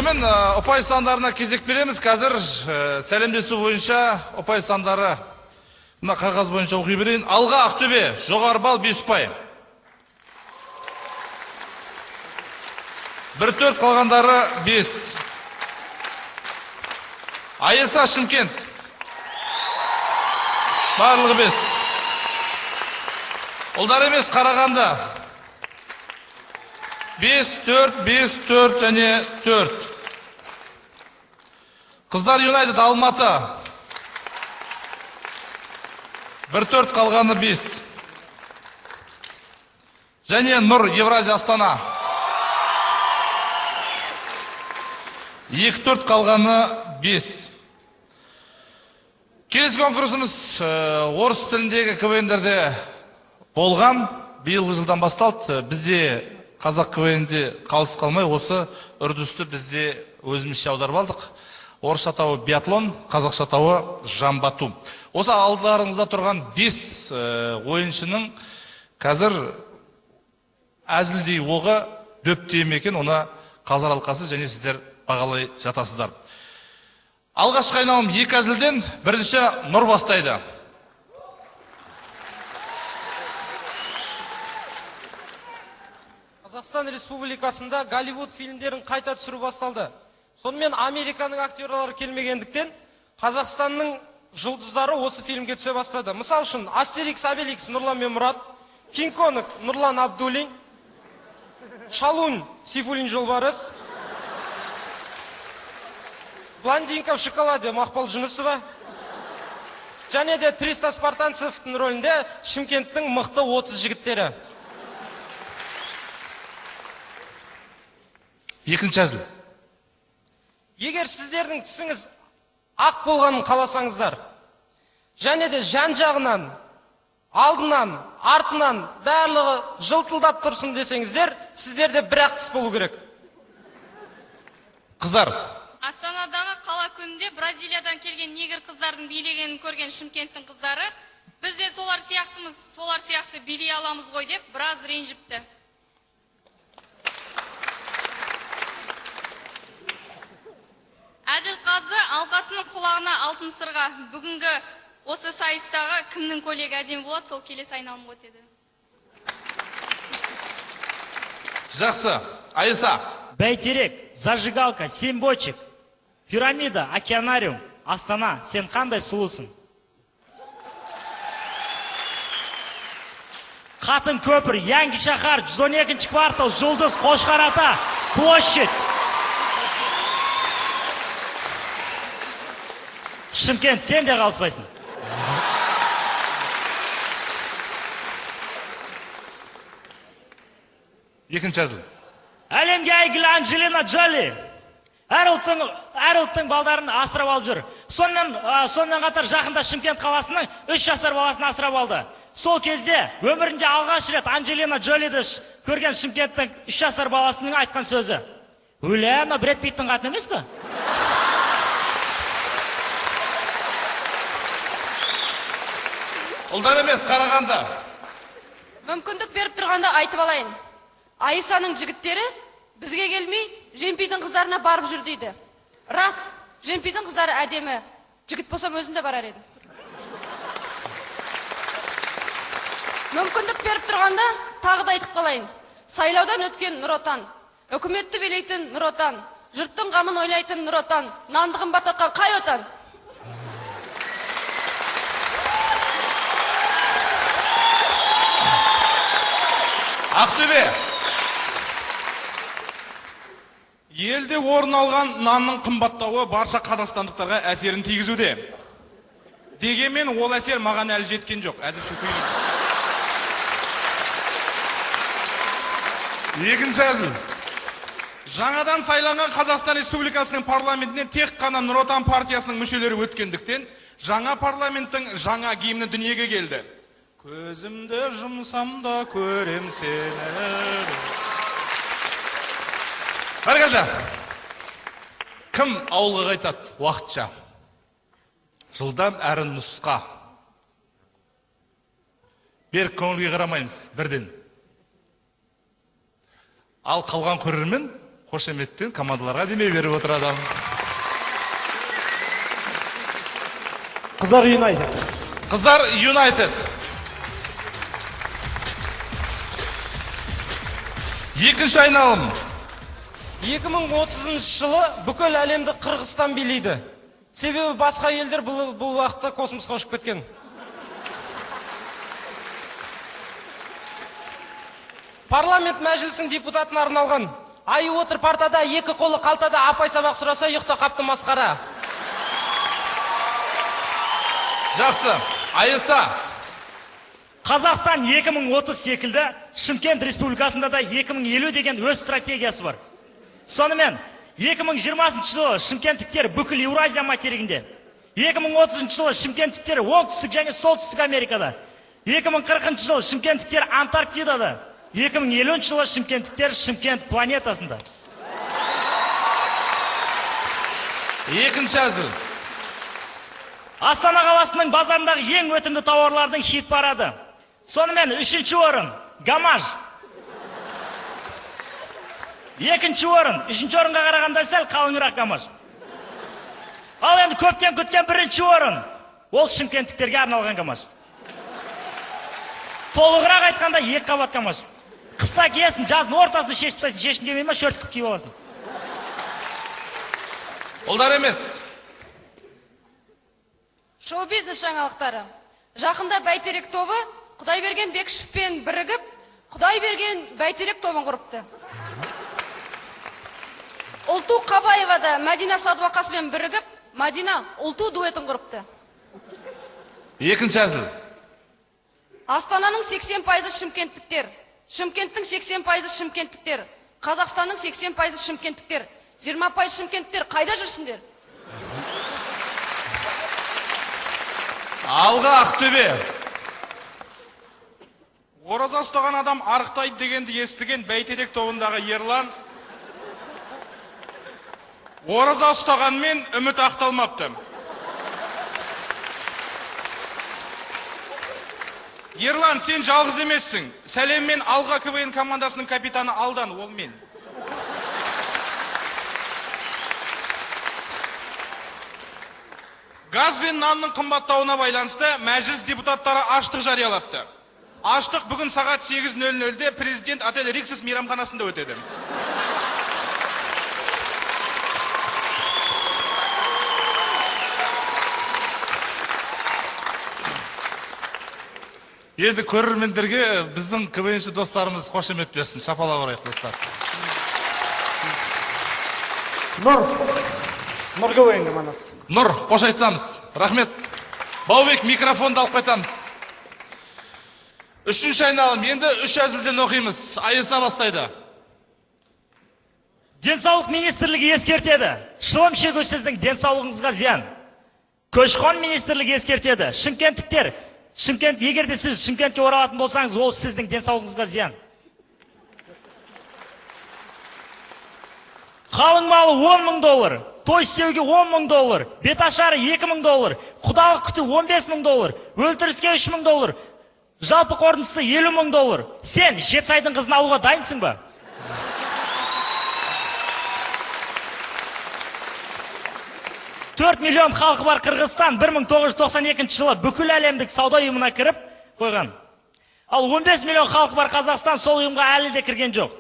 Сонымен ұпай сандарына кезек береміз. Қазір сәлемдесу бойынша ұпай сандары мына қағаз бойынша оқи берейін. Алға Ақтөбе, жоғары балл 5 ұпай. 1-4 қалғандары 5. Айса Шымкент. Барлығы 5. Ұлдар емес Қарағанды. 5-4, 5-4 және 4. Қыздар Юнайтед Алматы. 1-4 қалғаны 5. Және Нұр Евразия Астана. 2-4 қалғаны 5. Келесі конкурсымыз орыс тіліндегі КВНдерде болған. Биылғы жылдан басталды. Бізде қазақ КВНде қалыс қалмай осы үрдісті бізде өзімізше аударып алдық. Орысша атауы биатлон, қазақша атауы жамбату. Осы алдарыңызда тұрған 5 ойыншының қазір әзілдей оғы дөпте екен, оны қазар алқасы және сіздер бағалай жатасыздар. Алғашқы айналым 2 әзілден, бірінші Нұр бастайды. Қазақстан Республикасында Голливуд фильмдерін қайта түсіру басталды. Сонымен Американың актерлары келмегендіктен Қазақстанның жұлдыздары осы фильмге түсе бастады. Мысал үшін Астерикс Обеликс Нұрлан мен Мұрат, Кинг-Конг Нұрлан Абдуллин, Шалун Сейфуллин Жолбарыс, Блондинка в шоколаде Мақпал Жүнісова, және де 300 спартанцевтің рөлінде Шымкенттің мықты 30 жігіттері. Екінші әзіл. Егер сіздердің тісіңіз ақ болғанын қаласаңыздар, және де жан жағынан, алдынан, артынан барлығы жылтылдап тұрсын десеңіздер, сіздерде бір-ақ тіс болу керек. Қыздар. Астанадағы қала күнінде Бразилиядан келген негр қыздардың билегенін көрген Шымкенттің қыздары, біз де солар сияқты билей аламыз ғой деп біраз ренжіпті. Әділ Қазы алқасының құлағына алтын сырға. Бүгінгі осы сайыстағы кімнің көйлегі әдемі болады, сол келесі айналым өтеді. Жақсы. Айса. Бәйтерек, зажигалка, 7 бочек, пирамида, океанариум, Астана, сен қандай сұлусың? Қатын көпір, Яңги шахар, 112 квартал, Жұлдыз, Қошқар ата, площадь. Шымкент, сен де қалыспайсың. Екінші әзіл. Әлемге әйгілі Анджелина Джоли. Әр ұлттың балдарын асырап алып жүр. Сонымен қатар жақында Шымкент қаласының 3 жасар баласын асырап алды. Сол кезде өмірінде алғаш рет Анджелина Джолиді көрген Шымкенттің 3 жасар баласының айтқан сөзі: "Өләма, Бред Питттің қатын емес пе?" Ұлдар емес, Қарағанды. Мүмкіндік беріп тұрғанда айтып алайын. Айсаның жігіттері бізге келмей, Жемпейдің қыздарына барып жүр дейді. Рас, Жемпейдің қыздары әдемі. Жігіт болсам өзімде барар едім. Мүмкіндік беріп тұрғанда тағы да айтып қалайын. Сайлаудан өткен Нұр Отан, үкіметті билейтін Нұр Отан, жұрттың қамын ойлайтын Нұр Отан, нандығын бататқан қай отан? Ақтөбе. Елде орын алған нанның қымбаттауы барша қазақстандықтарға әсерін тигізуде. Дегенмен ол әсер маған әлі жеткен жоқ. Әзірше көйін. Екінші әзіл. Жаңадан сайланған Қазақстан Республикасының парламентіне тек қана Нұр Отан партиясының мүшелері өткендіктен, жаңа парламенттің жаңа гимні дүниеге келді. Көзімді жұмсам да көрем сені. Бәркелді. Кім ауылға қайтады уақытша? Жылдам әрі нұсқа. Берік көңілге қарамаймыз бірден. Ал қалған көрермен қошеметтен командаларға демеу беріп отырады. Қыздар Юнайтед. Қыздар Юнайтед. Екінші айналым. 2030 жылы бүкіл әлемді Қырғызстан билейді. Себебі басқа елдер бұл уақытта космосқа ұшып кеткен. Парламент мәжілісінің депутатына арналған. Ай отыр партада, екі қолы қалтада, апай сабақ сұраса, ұйықта қапты масқара. Жақсы, Айса. Қазақстан 2030 секілді, Шымкент Республикасында да 2050 деген өз стратегиясы бар. Сонымен, 2020 жылы шымкенттіктер бүкіл Еуразия материгінде, 2030 жылы шымкенттіктер оңтүстік және солтүстік Америкада, 2040 жылы шымкенттіктер Антарктидада, 2050 жылы шымкенттіктер Шымкент планетасында. Екінші әзіл. Астана қаласының базарындағы ең өтімді тауарлардың хит парады. Сонымен, үшінші орын Гамаж. Екінші орын, үшінші орынға қарағанда сәл қалыңырақ Гамаж. Ал енді көптен күткен бірінші орын, ол шымкенттіктерге арналған Гамаж. Толығырақ айтқанда екі қабат Гамаж. Қыста киесің, жаздың ортасында шешіп тастайсың, шешін келмей ме, шөрткіп киіп аласың. Олдар емес. Шоу-бизнес жаңалықтары. Жақында бәйтерек тобы Құдайберген Бекішевпен бірігіп, Құдайберген бәйтерек тобын құрыпты. Ұлту Қабаева да Мәдина Садуақасымен бірігіп, Мәдина ұлту дуетін құрыпты. Екінші әзіл. Астананың 80% шымкенттіктер, Шымкенттің 80% шымкенттіктер, Қазақстанның 80% шымкенттіктер, 20% шымкенттіктер қайда жүрсіңдер? Алға Ақтөбе. Ораза ұстаған адам арықтайды дегенді естіген бәйтерек тобындағы Ерлан ораза ұстағанмен үміт ақталмапты. Ерлан, сен жалғыз емессің. Сәлеммен Алға КВН командасының капитаны Алдан, ол мен. Газ бен нанның қымбаттауына байланысты мәжіліс депутаттары аштық жариялапты. Аштық бүгін сағат 8:00-де президент отель Риксис мейрамханасында өтеді. Енді көрермендерге біздің КВНші достарымыз қошемет берсін. Шапалақ ұрайық, достар. Нұр КВН командасы. Нұр, қош айтсамыз. Рахмет. Баубек, микрофонды алып қайтамыз. Үшінші айналым, енді үш әзілден оқимыз. Айса бастайды. Денсаулық министрлігі ескертеді. Шылым шегу сіздің денсаулығыңызға зиян. Көші-қон министрлігі ескертеді. Шымкенттіктер, егерде сіз Шымкентке оралатын болсаңыз, ол сіздің денсаулығыңызға зиян. Қалың малы $10,000, той істеуге $10,000, бет ашары $2,000, құдалық күту $15,000, өлтіріске $3,000, жалпы қорытындысы $50,000. Сен Жетісайдың қызын алуға дайынсың ба? $4 миллион халқы бар Қырғызстан 1992 жылы бүкіл әлемдік сауда ұйымына кіріп қойған. Ал 15 миллион халқы бар Қазақстан сол ұйымға әлі де кірген жоқ.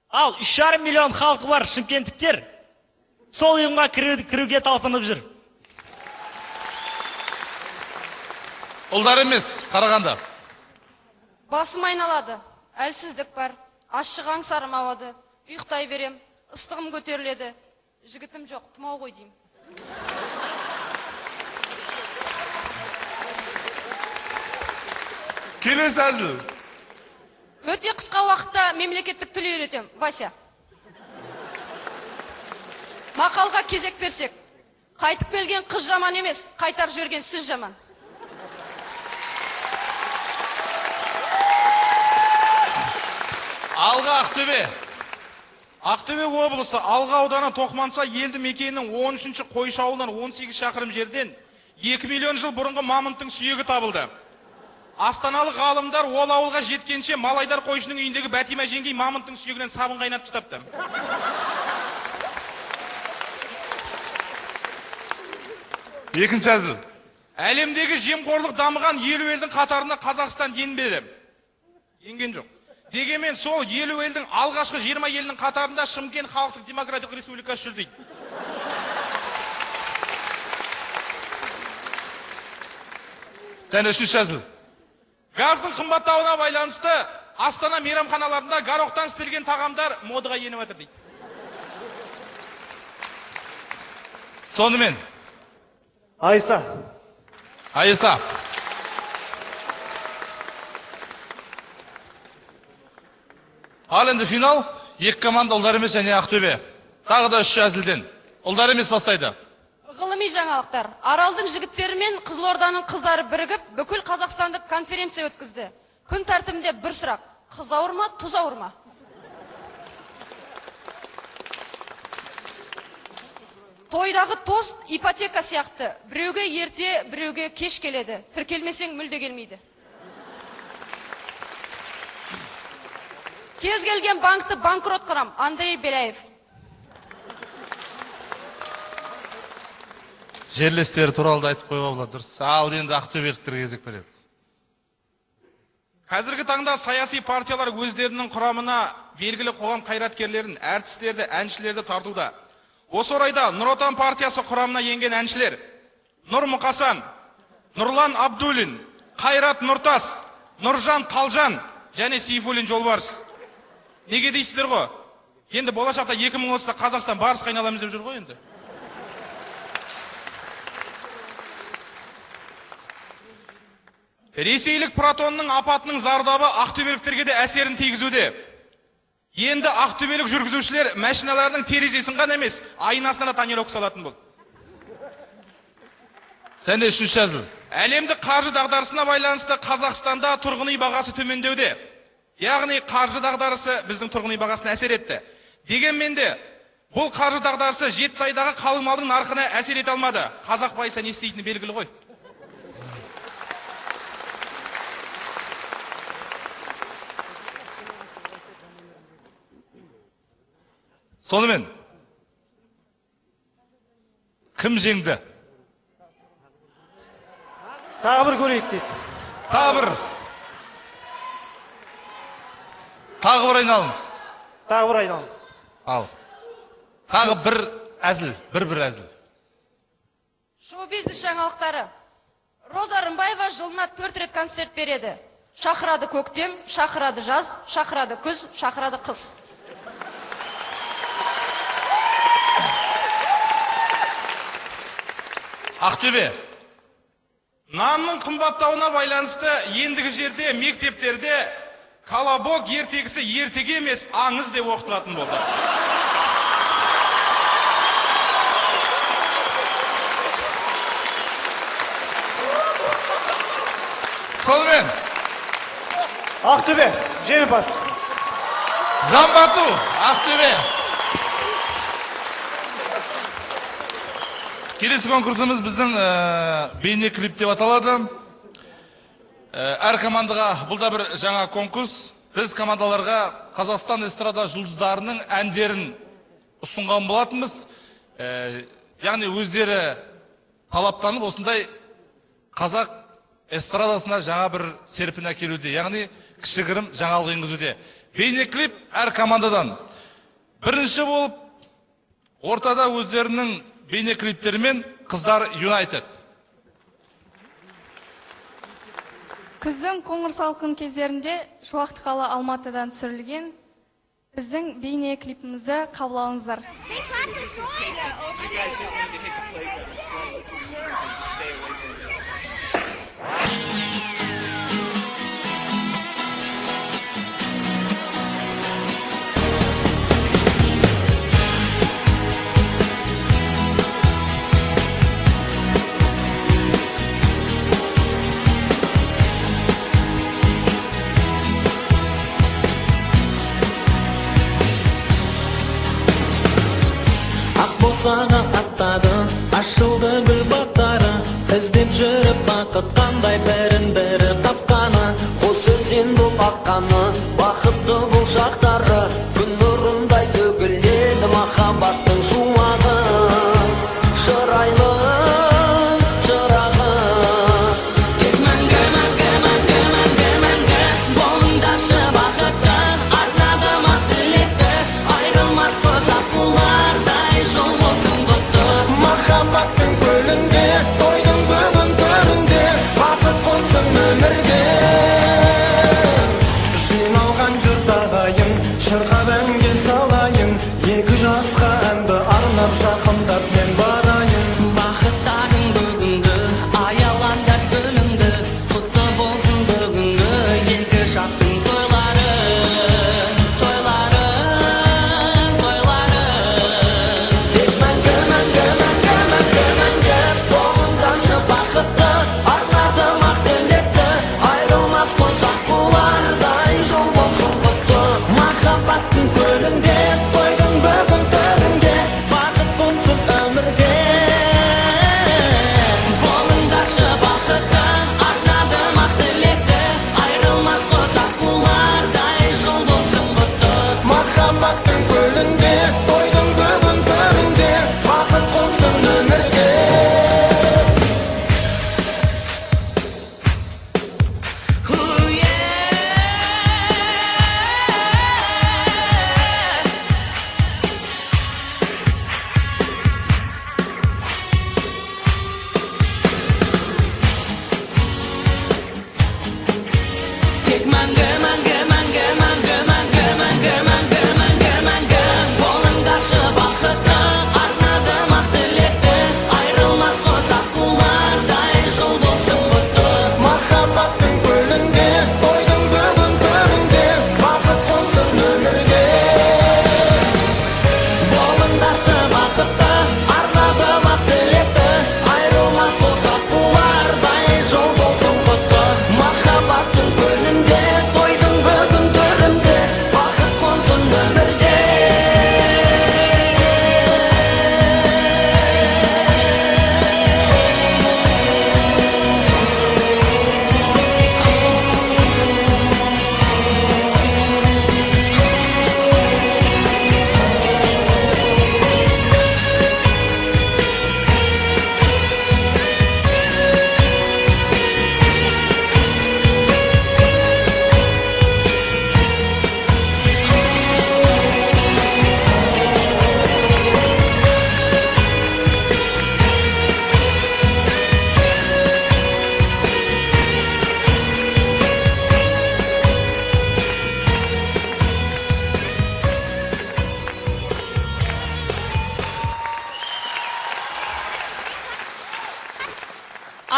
Ал 3,5 миллион халқы бар шымкенттіктер сол ұйымға кіруге талпынып жүр. Ұлдар емес, Қарағанды. Басым айналады, әлсіздік бар, ашық аңсарым ауады, ұйықтай берем, ыстығым көтеріледі, жігітім жоқ, тұмау ғой деймін. Келесі әзіл. Өте қысқа уақытта мемлекеттік тіл үйретем, Вася. Мақалға кезек берсек, қайтып келген қыз жаман емес, қайтар жіберген сіз жаман. Алға Ақтөбе. Ақтөбе облысы Алға ауданы Тоқманса елді мекенінің 13-ші Қойшы ауылынан 18 шақырым жерден 2 миллион жыл бұрынғы мамонттың сүйегі табылды. Астаналық ғалымдар ол ауылға жеткенше малайдар қойшының үйіндегі Бәтима жеңгей мамонттың сүйегінен сабын қайнатып тастапты. Екінші әзіл. Әлемдегі жемқорлық дамыған 50 елдің қатарына Қазақстан енбеді. Енген жоқ. Дегенмен сол 50 елдің алғашқы 20 елінің қатарында Шымкент Халықтық Демократиялық Республикасы жүр дейді. Және үшінші әзіл. Газдың қымбаттауына байланысты Астана мейрамханаларында горохтан істелген тағамдар модыға еніп жатыр дейді. Сонымен. Айса. Айса. Ал енді финал. Екі команда ұлдар емес және Ақтөбе. Тағы да үш әзілден. Ұлдар емес бастайды. Ғылыми жаңалықтар. Аралдың жігіттері мен Қызылорданың қыздары бірігіп, бүкіл Қазақстандық конференция өткізді. Күн тәртібінде бір сұрақ. Қыз ауыр ма, тұз ауыр ма? Тойдағы тост ипотека сияқты. Біреуге ерте, біреуге кеш келеді. Тіркелмесең мүлде келмейді. Кез келген банкты банкрот қырам. Андрей Беляев. Жерлестері туралы да айтып қойға болады, дұрыс. Ал енді ақтөбеліктерге кезек береді. Қазіргі таңда саяси партиялар өздерінің құрамына белгілі қоғам қайраткерлерін, әртістерді, әншілерді тартуда. Осы орайда Нұр Отан партиясы құрамына енген әншілер Нұр Мұқасан, Нұрлан Абдулин, Қайрат Нұртас, Нұржан Қалжан және Сейфуллин Жолбарыс. Неге дейсіздер ғой? Енді болашақта 2030-да Қазақстан барыс қайналамыз деп жүр ғой енді. Ресейлік протонның апатының зардабы ақтөбеліктерге де әсерін тигізуде. Енді ақтөбелік жүргізушілер машиналарының терезесін ғана емес, айнасына тонировка салатын болды. Сәнде үшінші әзіл. Әлемдік қаржы дағдарысына байланысты Қазақстанда тұрғын үй бағасы төмендеуде. Яғни қаржы дағдарысы біздің тұрғын үй бағасына әсер етті. Дегенмен де бұл қаржы дағдарысы Жетісайдағы қалың малдың нарқына әсер ете алмады. Қазақ байса не істейтіні белгілі ғой. Сонымен, кім жеңді? Тағы бір көрейік дейді. Тағы бір айналым. Тағы бір айналым. Ал. Тағы бір әзіл, бір әзіл. Шоу-бизнес жаңалықтары. Роза Рымбаева жылына 4 рет концерт береді. Шақырады көктем, шақырады жаз, шақырады күз, шақырады қыс. Ақтөбе. Нанның қымбаттауына байланысты ендігі жерде мектептерде колобок ертегісі ертеге емес аңыз деп оқытылатын болды. Сонымен. Ақтөбе, жеңімпаз. Жамбату, Ақтөбе. Келесі конкурсымыз біздің бейне клип деп аталады. Әр командаға бұл да бір жаңа конкурс. Біз командаларға Қазақстан эстрада жұлдыздарының әндерін ұсынған болатынбыз. Яғни өздері талаптанып осындай қазақ эстрадасына жаңа бір серпін әкелуде. Яғни кішігірім жаңалық енгізуде. Бейне клип әр командадан. Бірінші болып ортада өздерінің бейне клиптерімен Қыздар Юнайтед. Күздің қоңыр салқын кездерінде Шуақты қала Алматыдан түсірілген біздің бейне клипімізді қабыл алыңыздар. Босаға аттады, ашылды гүл бақтары, іздеп жүріп бақыт қандай бірін бірі тапқан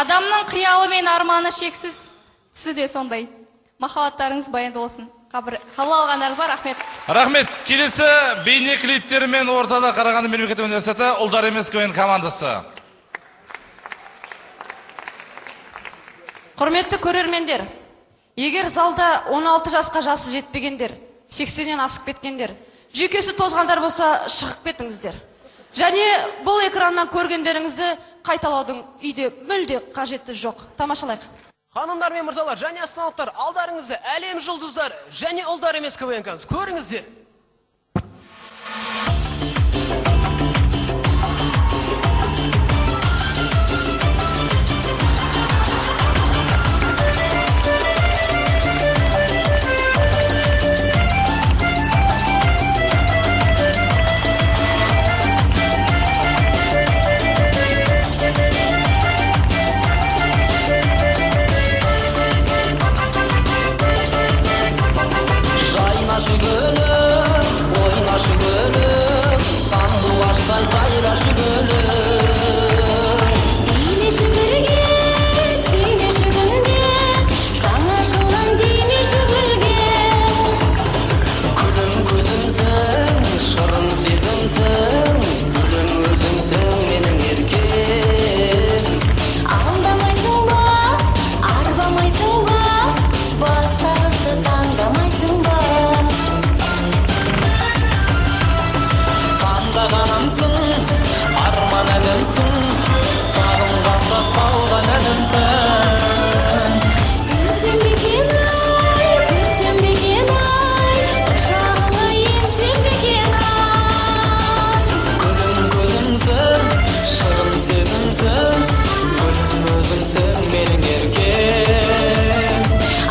Адамның қиялы мен арманы шексіз, түсі де сондай. Махаббаттарыңыз баянды болсын. Қабыл алғандарыңызға рахмет. Рахмет. Келесі бейне клиптерімен ортада Қарағанды мемлекеттік университеті ұлдар емес КВН командасы. Құрметті көрермендер, егер залда 16 жасқа жасы жетпегендер, 80-нен асып кеткендер, жүйкесі тозғандар болса, шығып кетіңіздер. Және бұл экраннан көргендеріңізді қайталаудың үйде мүлде қажеті жоқ. Тамашалайық. Ханымдар мен мырзалар, және астаналықтар, алдарыңызды әлем жұлдыздар және ұлдар емес КВН командасы. Көріңіздер. Sayraşı gülüm İyileşi gülge, seyleşi gülge Şanaşılan değmeşi gülge Gülüm gözümsün, şırın sezimsün Gülüm özümsün benim erkem Aldamaysın ba, arbamaysın ba Başkası tangamaysın ba Kandaganımsın Arman önümsün, sağımda salgan önümsün Sensin beken ay, gülsen beken ay Başağına yensen beken ay Gülüm gözümsün, şırın sezimsün Gülüm özümsün benim erkem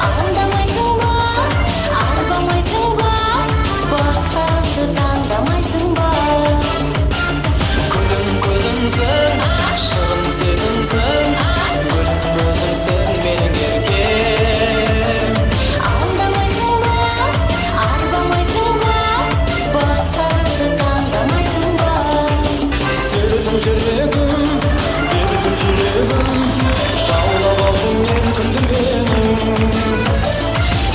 Aldamaysın ba, arbamaysın ba Başkası tangamaysın ba Şırın sezimsün, gülüm özümsün benim erkem Aldamaysın ba, arbamaysın ba Başkası tangamaysın ba Sevdim жүрегім, бердім жүрегім Жаулап алдым еркімді менің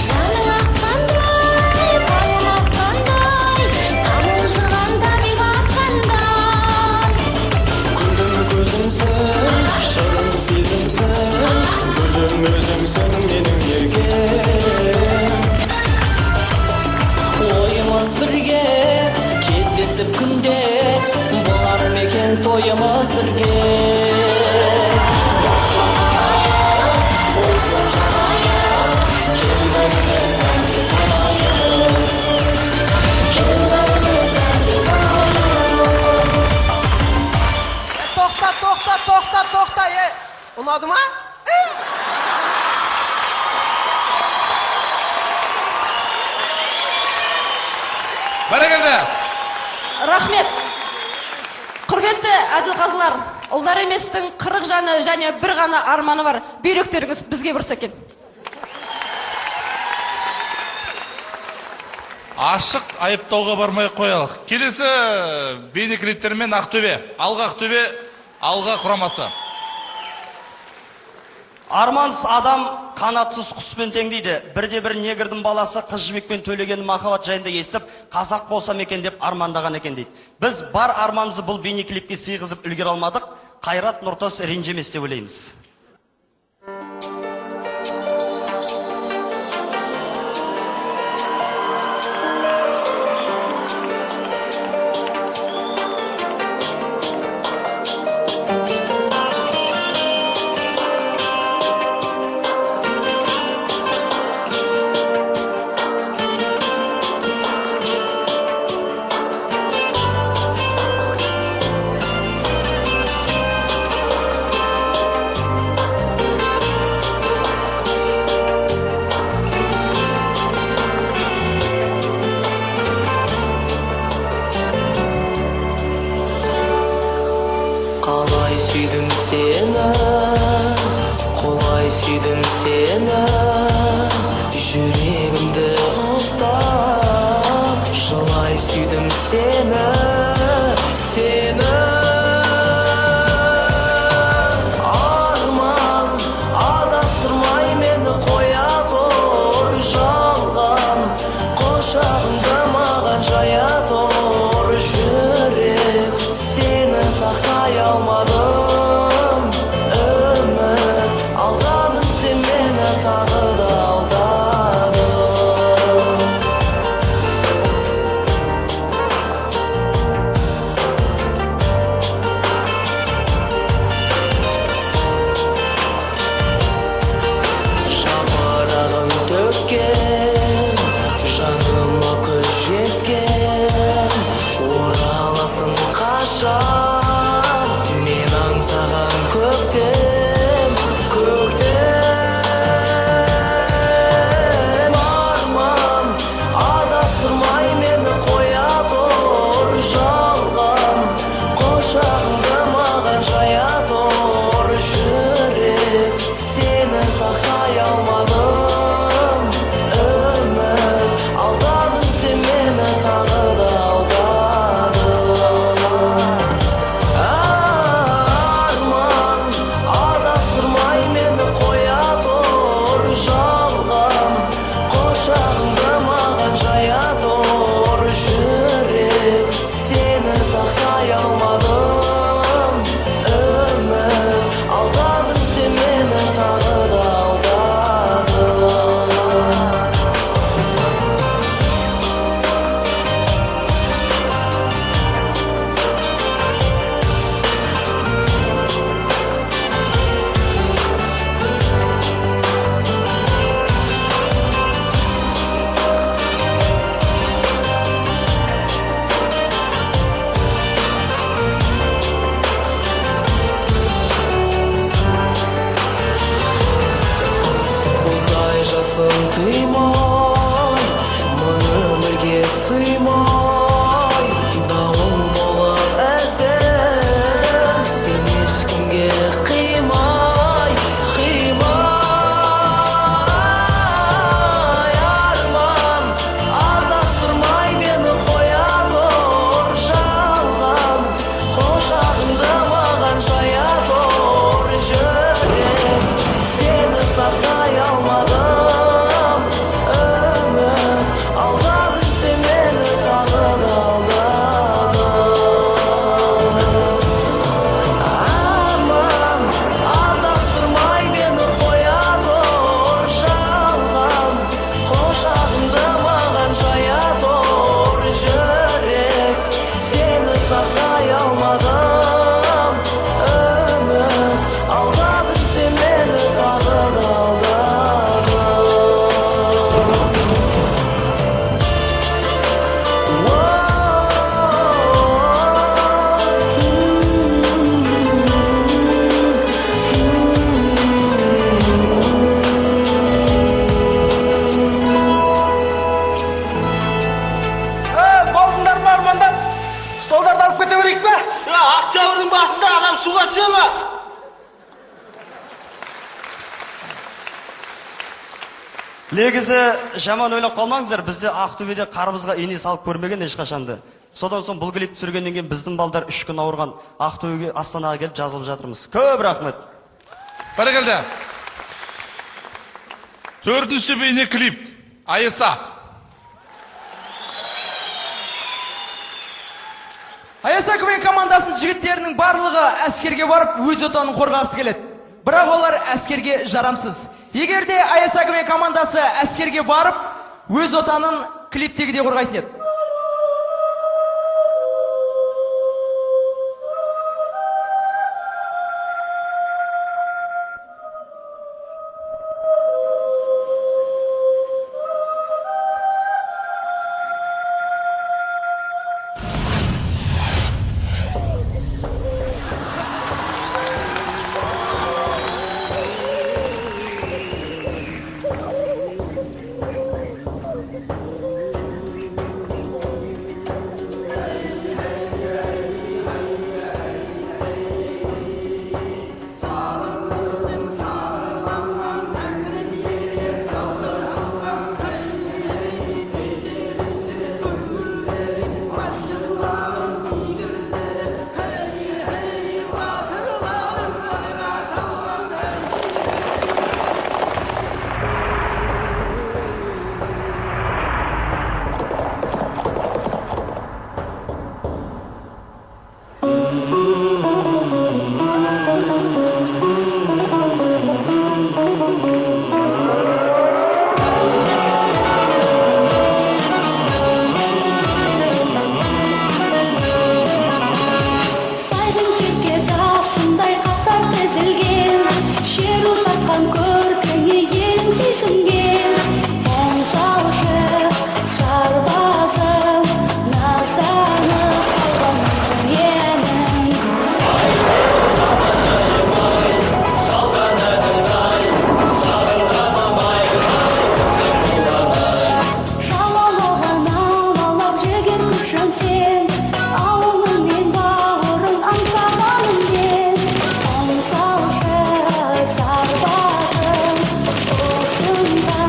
Жаның аққандай, байың аққандай Тамылжығанда бек аққандай Şırın sezimsün, gülüm özümsün benim erkem Oyımız birge, кездесіп күнде Болар мекен тойымыз бірге Тоқта, ұнады ма? Бәрекелді. Рахмет. Құрметті әділқазылар, ұлдар еместің 40 жаны және бір ғана арманы бар. Бүйректеріңіз бізге бұрса екен. Ашық айыптауға бармай қоялық. Келесі бейне клиптермен Ақтөбе. Алға Ақтөбе, алға құрамасы. Армансыз адам қанатсыз құспен тең дейді. Бірде-бір негірдің баласы қыз жібекпен төлеген махаббат жайында естіп, қазақ болсам екен деп армандаған екен дейді. Біз бар арманымызды бұл бейне клипке сыйғызып үлгере алмадық. Қайрат Нұртас ренжімес деп ойлаймыз. сүйдім сені, жүрегімді ұстап, жылай сүйдім сені, сені. Арман сыймай, өмірге сыймай, дауыл болып әздім, сен ешкімге қимай, қимай. Арман адастырмай мені қоя тұр, жалған құшағыңда маған жая тұр. Жүрек сені сақтай алмадым, үміт алдадың сен мені, тағы да алдадың. Арман адастырмай мені қоя тұр, жалған құшағыңда маған жая тұр. Жүрек сені сақтай алмадым, үміт алдадың сен мені, тағы да Болдыңдар ма армандар? Столдарды алып кете берейік пе? Октябрьдің басында адам суға түсе ма? Негізі жаман ойлап қалмаңыздар, бізде Ақтөбеде қарбызға ине салып көрмеген ешқашанды. Содан соң бұл клип түсіргеннен кейін біздің балдар 3 күн ауырған Ақтөбеге, Астанаға келіп жазылып жатырмыз. Көп рахмет. Бәрекелді. 4-ші бейне клип. Айса. Аяса КВН командасының жігіттерінің барлығы әскерге барып өз отанын қорғағысы келеді. Бірақ олар әскерге жарамсыз. Егер де Аяса КВН командасы әскерге барып өз отанын клиптегідей қорғайтын еді. Sarbazen, olsun da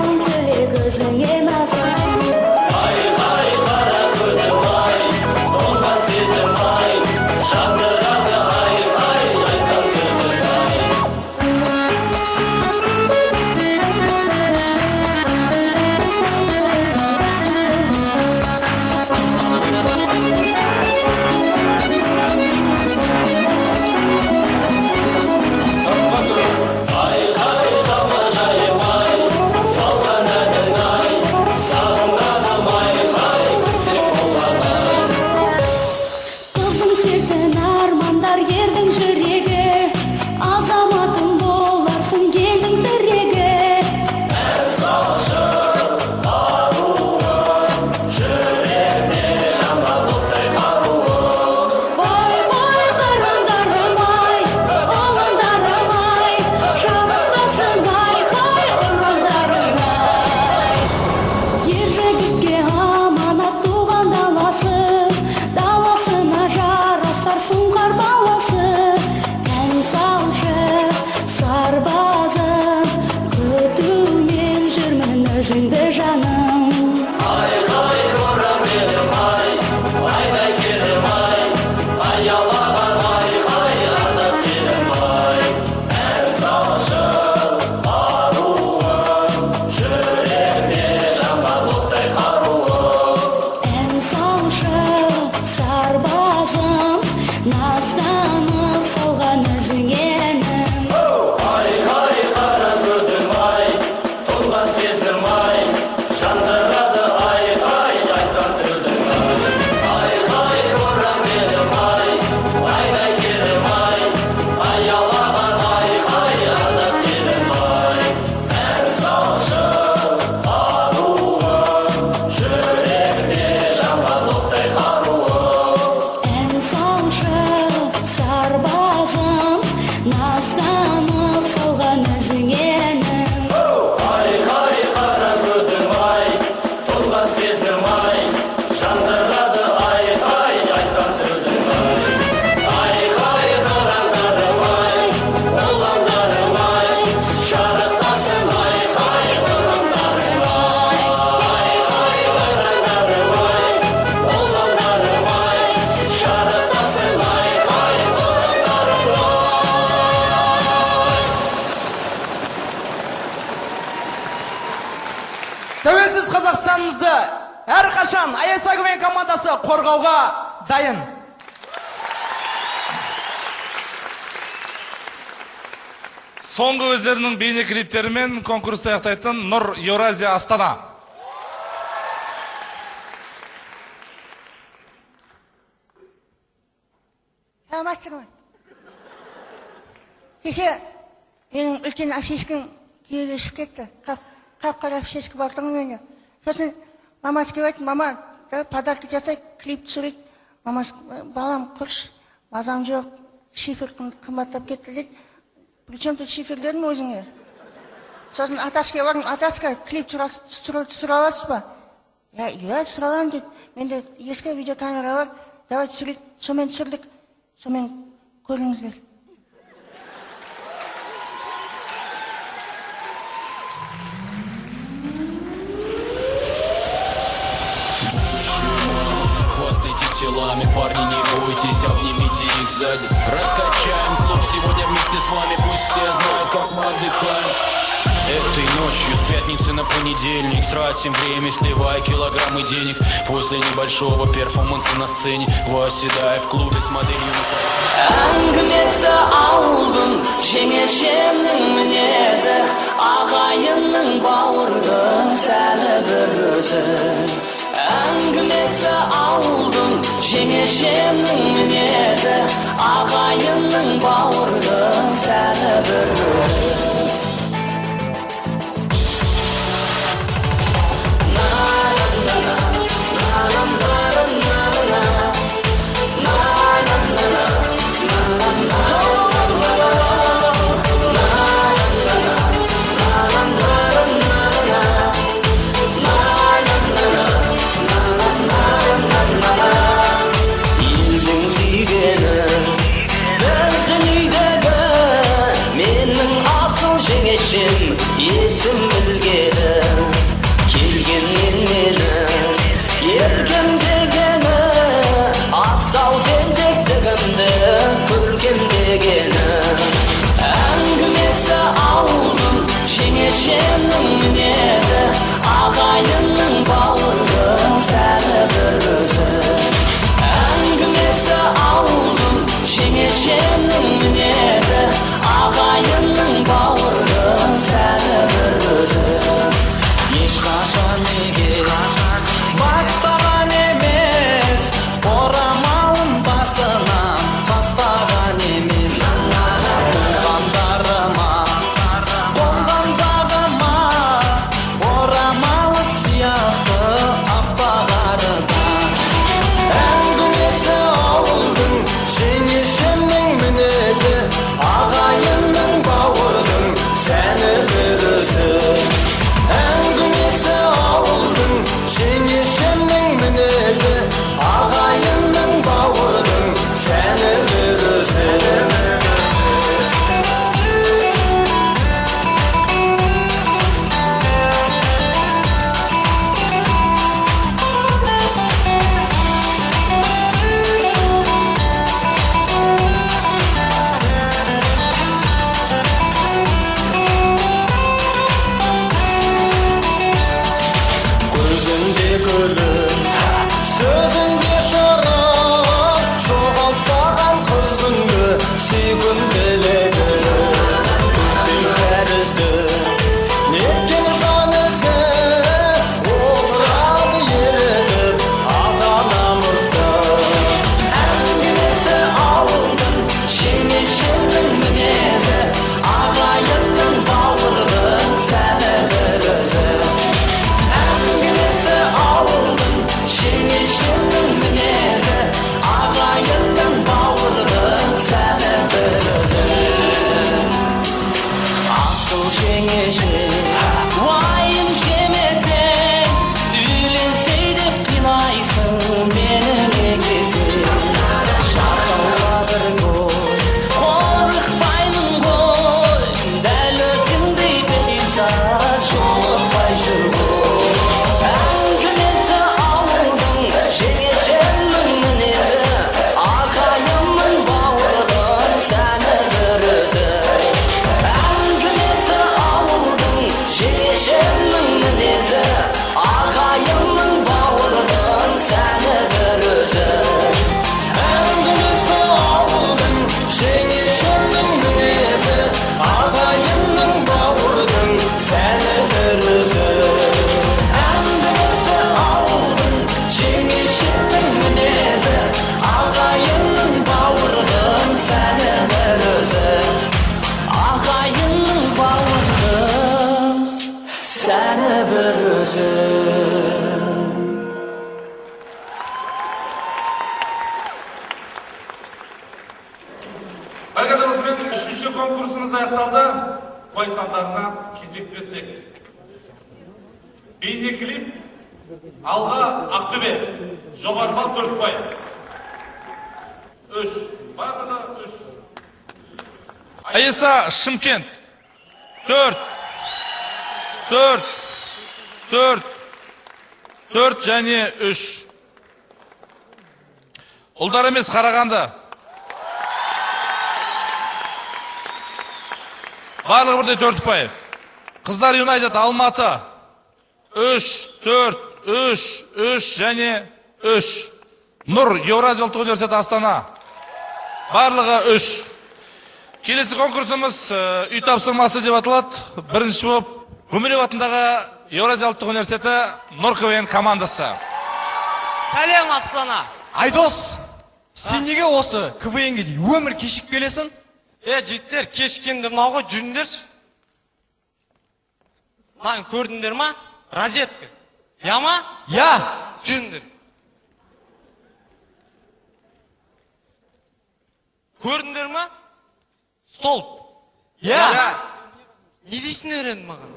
Тәуелсіз Қазақстанымызды әрқашан Аясагүмен командасы қорғауға дайын. Соңғы өздерінің бейне клиптерімен конкурсты аяқтайтын Нұр Еуразия Астана. Саламатсыздар ма? Кеше менің үлкен әпшешкім күйеуге шығып кетті. Қап-қара әпшешкі бардым мені. Сосын мамасы келіп айтты, мама, подарка жасай, клип түсірейік. Мамасы, балам, құрш, мазам жоқ, шифр қымбаттап кетті дейді. Причем тут шифр дедім өзіңе? Сосын Аташқа бардым, Аташқа клип түсіре аласыз ба? Иә, түсіре аламын дейді. Менде ескі видеокамера бар, давай түсірейік. Сонымен түсірдік, сонымен көріңіздер. Телами, парни, не бойтесь, обнимите их сзади. Раскачаем клуб сегодня вместе с вами, пусть все знают, как мы отдыхаем. Этой ночью с пятницы на понедельник тратим время, сливая килограммы денег. После небольшого перформанса на сцене восседая в клубе с моделью на коленях. Әңгімесі алдым, жеңешемнің мінезі, ағайынның бауырдың сәні бір өзі. Әңгімесі алдым, жеңешемнің мінезі, ағайынның бауырдың сәні бір өзі. Есім білгені, келгеннен мені, еркем дегені, асау тентектігімді көркем дегені. Әңгімесі алдым, жеңешемнің мінезі, ағайынның бауырдың сәні бір өзі. Әңгімесі алдым, жеңешемнің мінезі, ағайынның бауырдың сәні бір өзі. Ешқашан неге баспаған емес, орамалын басынан баспаған емес. Болғандарыма, болғандағыма, орамалы сияқты аппағарыдан. Әңгімесі ауылдың, жеңешемнің мінезі, ағайынның бауырдың сәні бір өзі. Әңгімесі ауылдың, жеңешемнің мінезі, ағайынның бауырдың сәні бір өзі. Көзінде күлім, сөзінде шырым, жоғалтпаған қыздыңды сүйгім келеді. Күткен тәрізді, неткен жан ізгі, отырады ерігіп ата-анамызды. Әңгімесі ауылдың, жеңешемнің мінезі, ағайынның бауырдың сәні бір өзі. Әңгімесі ауылдың, жеңешемнің мінезі, ағайынның бауырдың сәні бір өзі. Асыл жеңеше, уайым жемесең, үйленсе деп қинайсың мені неге сен. Шақырма бір ғой, қорықпаймын ғой, дәл өзіңдей бетенсаз жолықпай жүр ғой. Әңгімесі ауылдың, жеңешемнің мінезі, ағайынның бауырдың сәні бір өзі. Әңгімесі ауылдың, өзің. Әркеті осымен үшінші конкурсымыз аяқталды. Қой сандарына кезек берсек. Бейнеклип алға Ақтөбе, жоғары бал 4 ұпай. 3, барлығы 3. Айса Шымкент 4 және 3. Ұлдар емес Қарағанды. Барлығы бірде 4 ұпай. Қыздар Юнайтед Алматы 3 және 3. Нұр Еуразия ұлттық университеті Астана. Барлығы 3. Келесі конкурсымыз үй тапсырмасы деп аталады. Бірінші болып Гумилев атындағы Еуразия ұлттық университеті Нұр КВН командасы. Сәлем Астана. Айдос, сен неге осы КВН-ге дейін өмір кешіп келесің? Жігіттер, кешкенде мынауға жүріңдерші. Мынаны көрдіңдер ма? Розетка. Я ма? Я. Жүріңдер. Көрдіңдер ма? Столб. Я. Не дейсіңдер енді маған?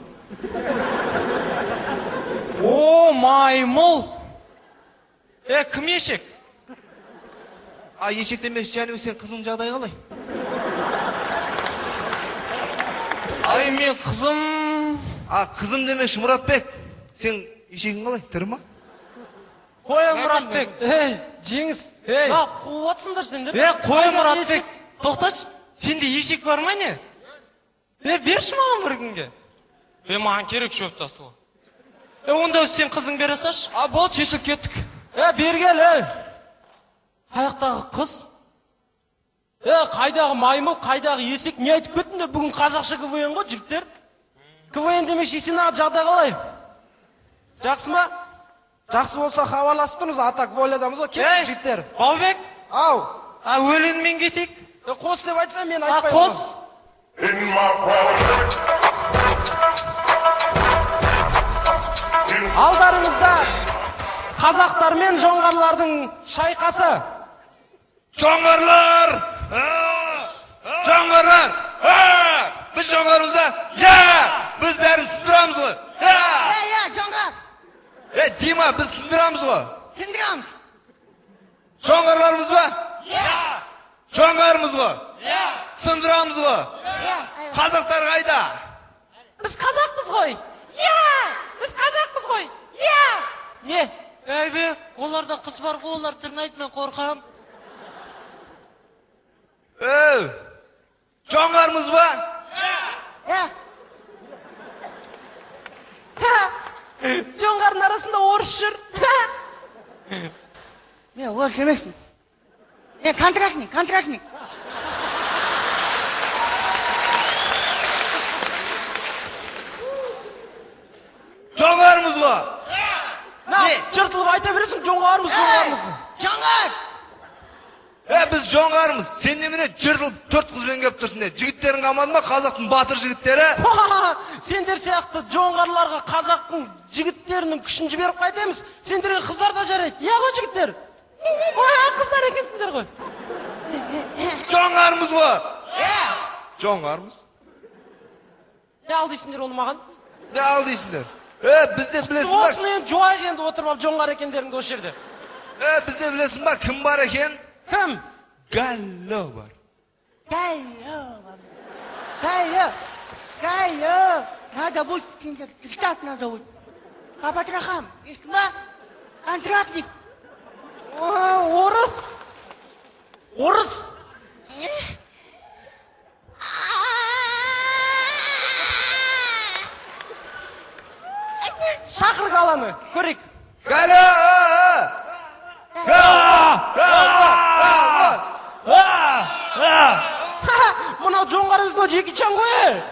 О, маймыл. Кім ешек? Ешек демекші, Жәнібек, сен қызың жағдай қалай? Ай, мен қызым... Қызым демекші, Мұратбек, сен ешегің қалай? Тірі ма? Қой, Мұратбек. Жеңіс. Қуып атсыңдар сендер. Қой, Мұратбек. Тоқташ, сенде ешек бар ма не? Берші маған бір күнге. Маған керек шөп тасуға. Онда сен қызың бере саш? Болды, шешіліп кеттік. Бергел, Қаяқтағы қыз? Қайдағы маймыл, қайдағы есек, не айтып кеттіңдер? Бүгін қазақша КВН ғой, жігіттер. КВН демекші сен жағдай қалай? Жақсы ма? Жақсы болса хабарласып тұрмыз, атак волядамыз ғой, кеттік жігіттер. Баубек? Ау. Өлеңмен кетейік. Қос деп айтсам мен айтпаймын. Қос? Алдарыңызда қазақтар мен жоңғарлардың шайқасы. Жоңғарлар! Жоңғарлар! Біз жоңғарымызда? Біз бәрін сындырамыз ғой. Жоңғар! Дима, біз сындырамыз ғой. Сындырамыз. Жоңғарларымыз ба? Жоңғарымыз ғой. Сындырамыз ғой. Қазақтар қайда? Біз қазақпыз ғой. Біз қазақпыз ғой. Не? Оларда қыз бар ғой, олар тырнайды, мен қорқам. Жоңғарымыз ба? Жоңғардың арасында орыс жүр. Мен орыс емеспін. Мен контрактник. Жоңғарымыз ғой. Жыртылып айта бересің, жоңғарымыз. Жоңғар! Біз жоңғарымыз. Сен немене жыртылып 4 қызбен кеп тұрсың де. Жігіттерің қалмады ма? Қазақтың батыр жігіттері? Сендер сияқты жоңғарларға қазақтың жігіттерінің күшін жіберіп қайтеміз. Сендерге қыздар да жарайды. Ғой жігіттер? Қыздар екенсіңдер ғой. Жоңғарымыз ғой. Жоңғарымыз. Не ал дейсіңдер оны маған? Не ал дейсіңдер? Бізде білесің ба? Осыны енді жуайық енді отырып жоңғар екендеріңді осы жерде. Бізде білесің ба? Кім бар екен? Кім? Галло бар. Галло. Надо будет, результат надо будет. Папатрахам, есть ма? Контрактник. Орыс. Шақыр қаланы, көрейік. Галло! Мынау жоңғарымыздың Жекичан ғой.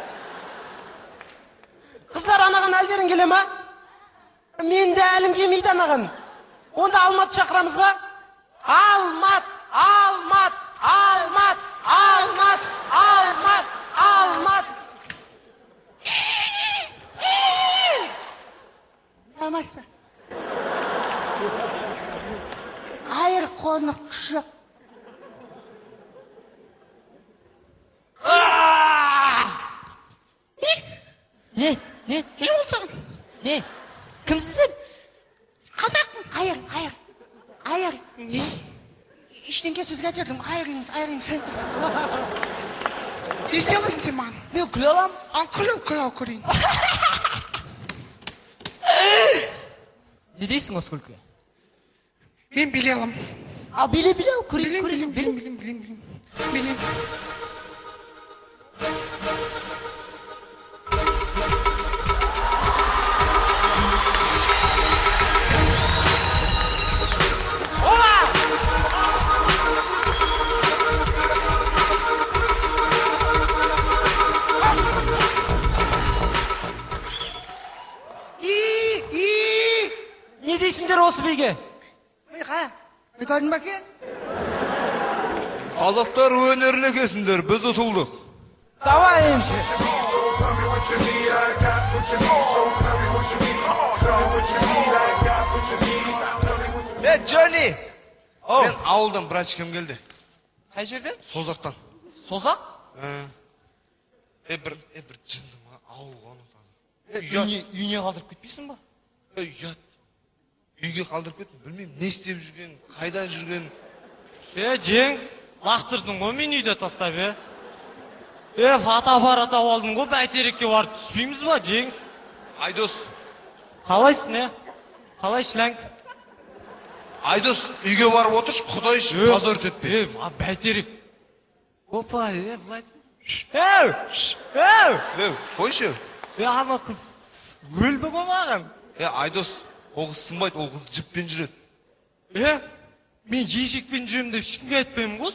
Қыздар анаған әлдерің келе ма? Мен де әлім келмейді анаған. Онда Алмат шақырамыз ба? Алмат. Алмас па? Айыр қолына күш жоқ. Не? Не болсың? Не? Кімсің сен? Қазақпын. Айыр. Ештеңке сөзге айтырдым. Айырыңыз. Не істей аласың сен маған? Мен күле алам. Күл ал көрейін. Не дейсің осы күлкі? Мен билей алам. Ал биле ал, көрейін. Билейм. Не дейсіңдер осы биге? Көрдің ба кен? Қазақтар өнерлі біз ұтылдық. Давай емші. Джонни! Мен ауылдан брачкам келді. Қай жерден? Созақтан. Созақ? Бір жынды ма, ауылға ұнатады. Үйіне қалдырып кетпейсің ба? Ұят. Үйге қалдырып кеттім, білмеймін, не істеп жүрген, қайдан жүрген. Жеңіс, лақтырдың ғой мен үйде тастап, фотоаппарат алдың ғой, бәйтерекке барып түспейміз ба, Жеңіс? Айдос. Қалайсың, Қалай шләңк? Айдос, үйге барып отырш, құдай үшін таза өртетпе. Бәйтерек. Опа, бұлай. Қойшы. Ана қыз өлді ғой маған. Айдос, ол қыз сынбайды, ол қыз жіппен жүреді. Мен ешекпен жүрем деп ешкімге айтпаймын ғой.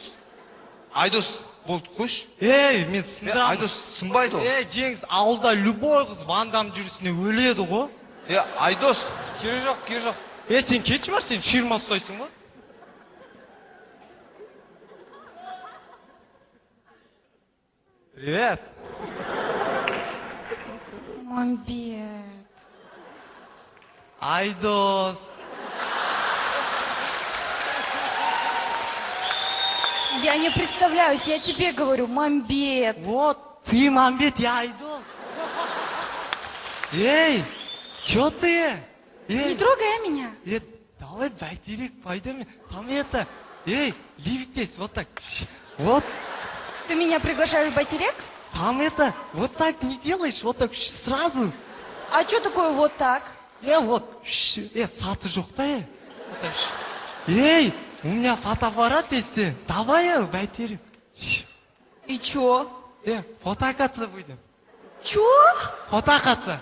Айдос, болды, қойш. Мен сындырамын. Айдос, сынбайды ол. Жеңіс, ауылда любой қыз вандам жүрісіне өледі ғой. Айдос. Кере жоқ. Сен кетші бар, сен ширма ұстайсың ғой. Привет. Мамбет. Айдос. Я не представляюсь, я тебе говорю, Мамбет. Вот, ты Мамбет, я Айдос. Чё ты? Не трогай меня. Давай, бәйтерек, пойдем. Там это, лифт есть, вот так. Вот. Ты меня приглашаешь в байтерек? Там это, вот так не делаешь, вот так сразу. А что такое вот так? Вот, саты жоқ-та, у меня фотоаппарат есть, давай, бәйтерек. И чё? Фотокатса будем. Чё? Фотокатса.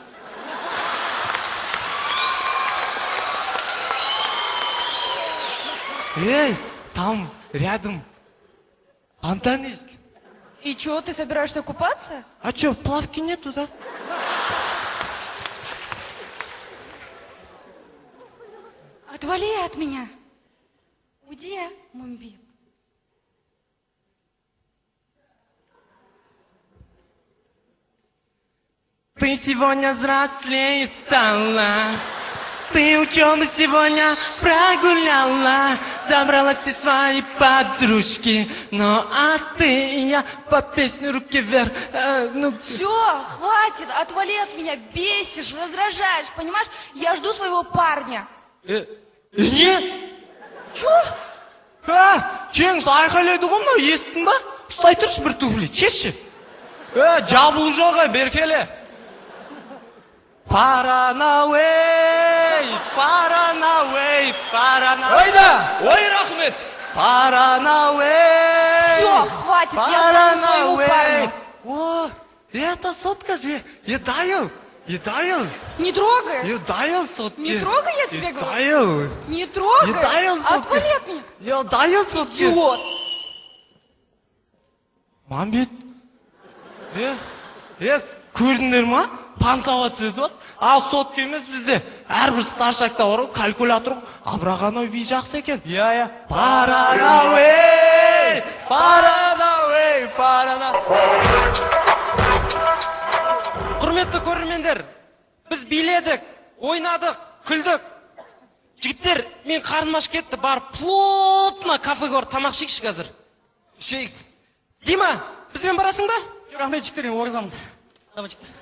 Там рядом фонтан есть. И чё, ты собираешься купаться? А чё, плавки нету, да? Отвали от меня. Уйди, Мамбет. Ты сегодня взрослее стала. Ты учебу сегодня прогуляла, забрала все свои подружки. Ну а ты и я по песне руки вверх. Все, хватит, отвали от меня, бесишь, раздражаешь, понимаешь? Я жду своего парня. Не? Чё? Жеңіс айқайлайды ғой мынау, естің ба? Ұстай тұршы бір туфли, шешші. Жабылу жоғы, беркеле. Паранауэй. Ойда! Ой, рахмет. Паранауэй. Все, хватит, я звоню своему парню. О, это сотка же. Я даю. Не трогай. Я даю сотки. Не трогай, я тебе говорю. Даю. Не трогай. Я даю сотки. Отвали от меня. Я даю сотки. Идиот. Мамбет. Көрдіңдер ма? Пантоваться етіп. Ал сотка емес бізде. Әрбір старшакта бар ғой, калькулятор. Абрағаной би жақсы екен. Паранауэй. Құрметті көрермендер, біз биледік, ойнадық, күлдік. Жігіттер, мен қарным ашып кетті, барып плотно кафеге барып тамақ ішейікші қазір. Ішейік. Дима, бізбен барасың ба? Жоқ, рахмет жігіттер, мен оразамын. Рахмет жігіттер.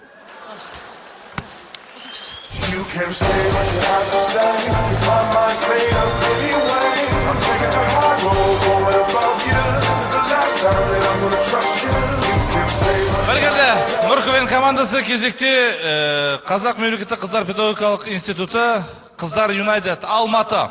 You can say what you have to say, 'cause my mind's made up anyway. I'm taking the hard road, going above you. This is the last time that I'm gonna trust you. You can say what you have to say. Нұркөбен командасы кезекте Қазақ мемлекеттік қыздар педагогикалық институты, Қыздар Юнайтед, Алматы.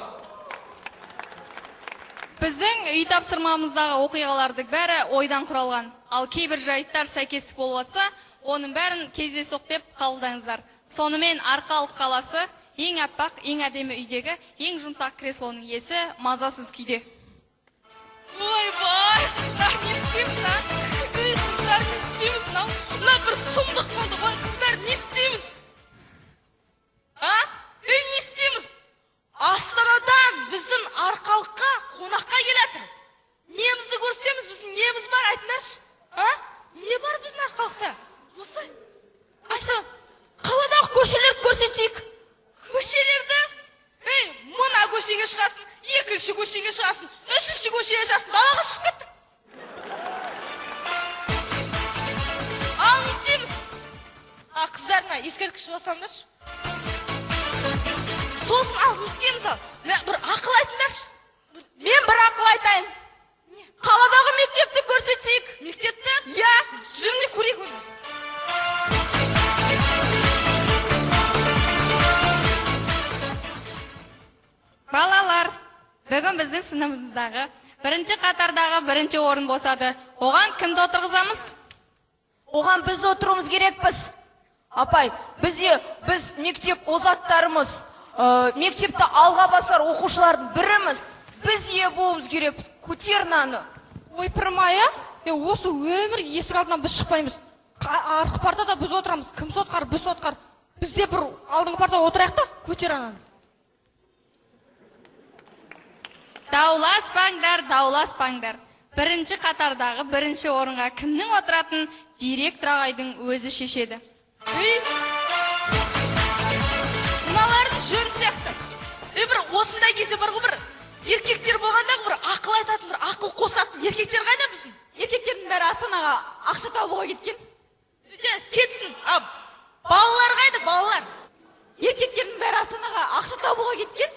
Біздің үй тапсырмамыздағы оқиғалардың бәрі ойдан құралған. Ал кейбір жайттар сәйкестік болып жатса, оның бәрін кездейсоқ деп қабылдаңыздар. Сонымен Арқалық қаласы ең аппақ, ең әдемі үйдегі ең жұмсақ креслоның иесі мазасыз күйде. Ойбай, қыздар не істейміз, а? Қыздар не істейміз, мына бір сұмдық болды ғой, қыздар не істейміз? Не істейміз? Астанадан біздің Арқалыққа қонаққа келатыр. Немізді көрсеміз, біздің неміз бар, айтыңдаршы. Не бар біздің Арқалықта? Осылай. Қаладағы көшелерді көрсетейік. Көшелерді? Мына көшеге шығасың, екінші көшеге шығасың, үшінші көшеге шығасың, далаға шығып кеттік. Ал не істейміз? Қыздарына ескерткіш жасаңдаршы. Сосын ал не істейміз ал? Бір ақыл айтыңдаршы. Мен бір ақыл айтайын. Қаладағы мектепті көрсетейік. Мектепті? Я. Жүріңдер көрейік оны. Балалар, бүгін біздің сыныбымыздағы бірінші қатардағы бірінші орын босады. Оған кімді отырғызамыз? Оған біз отыруымыз керекпіз. Апай, біз мектеп озаттарымыз, мектепті алға басар оқушылардың біріміз. Біз болуымыз керекпіз. Көтер наны. Ой, пырмая, осы өмір есік алдынан біз шықпаймыз. Арқы партада біз отырамыз. Кім сотқар, біз сотқар. Бізде бір алдыңғы партада отырайық та, көтер ананы. Дауласпаңдар. Бірінші қатардағы бірінші орынға кімнің отыратын директор ағайдың өзі шешеді. Мыналардың жөн сияқты. Бір осындай кезде бар ғой, бір еркектер болғанда бір ақыл айтатын, бір ақыл қосатын еркектер қайда біздің? Еркектердің бәрі Астанаға ақша табуға кеткен. Кетсін. Балалар қайда, балалар? Еркектердің бәрі Астанаға ақша табуға кеткен.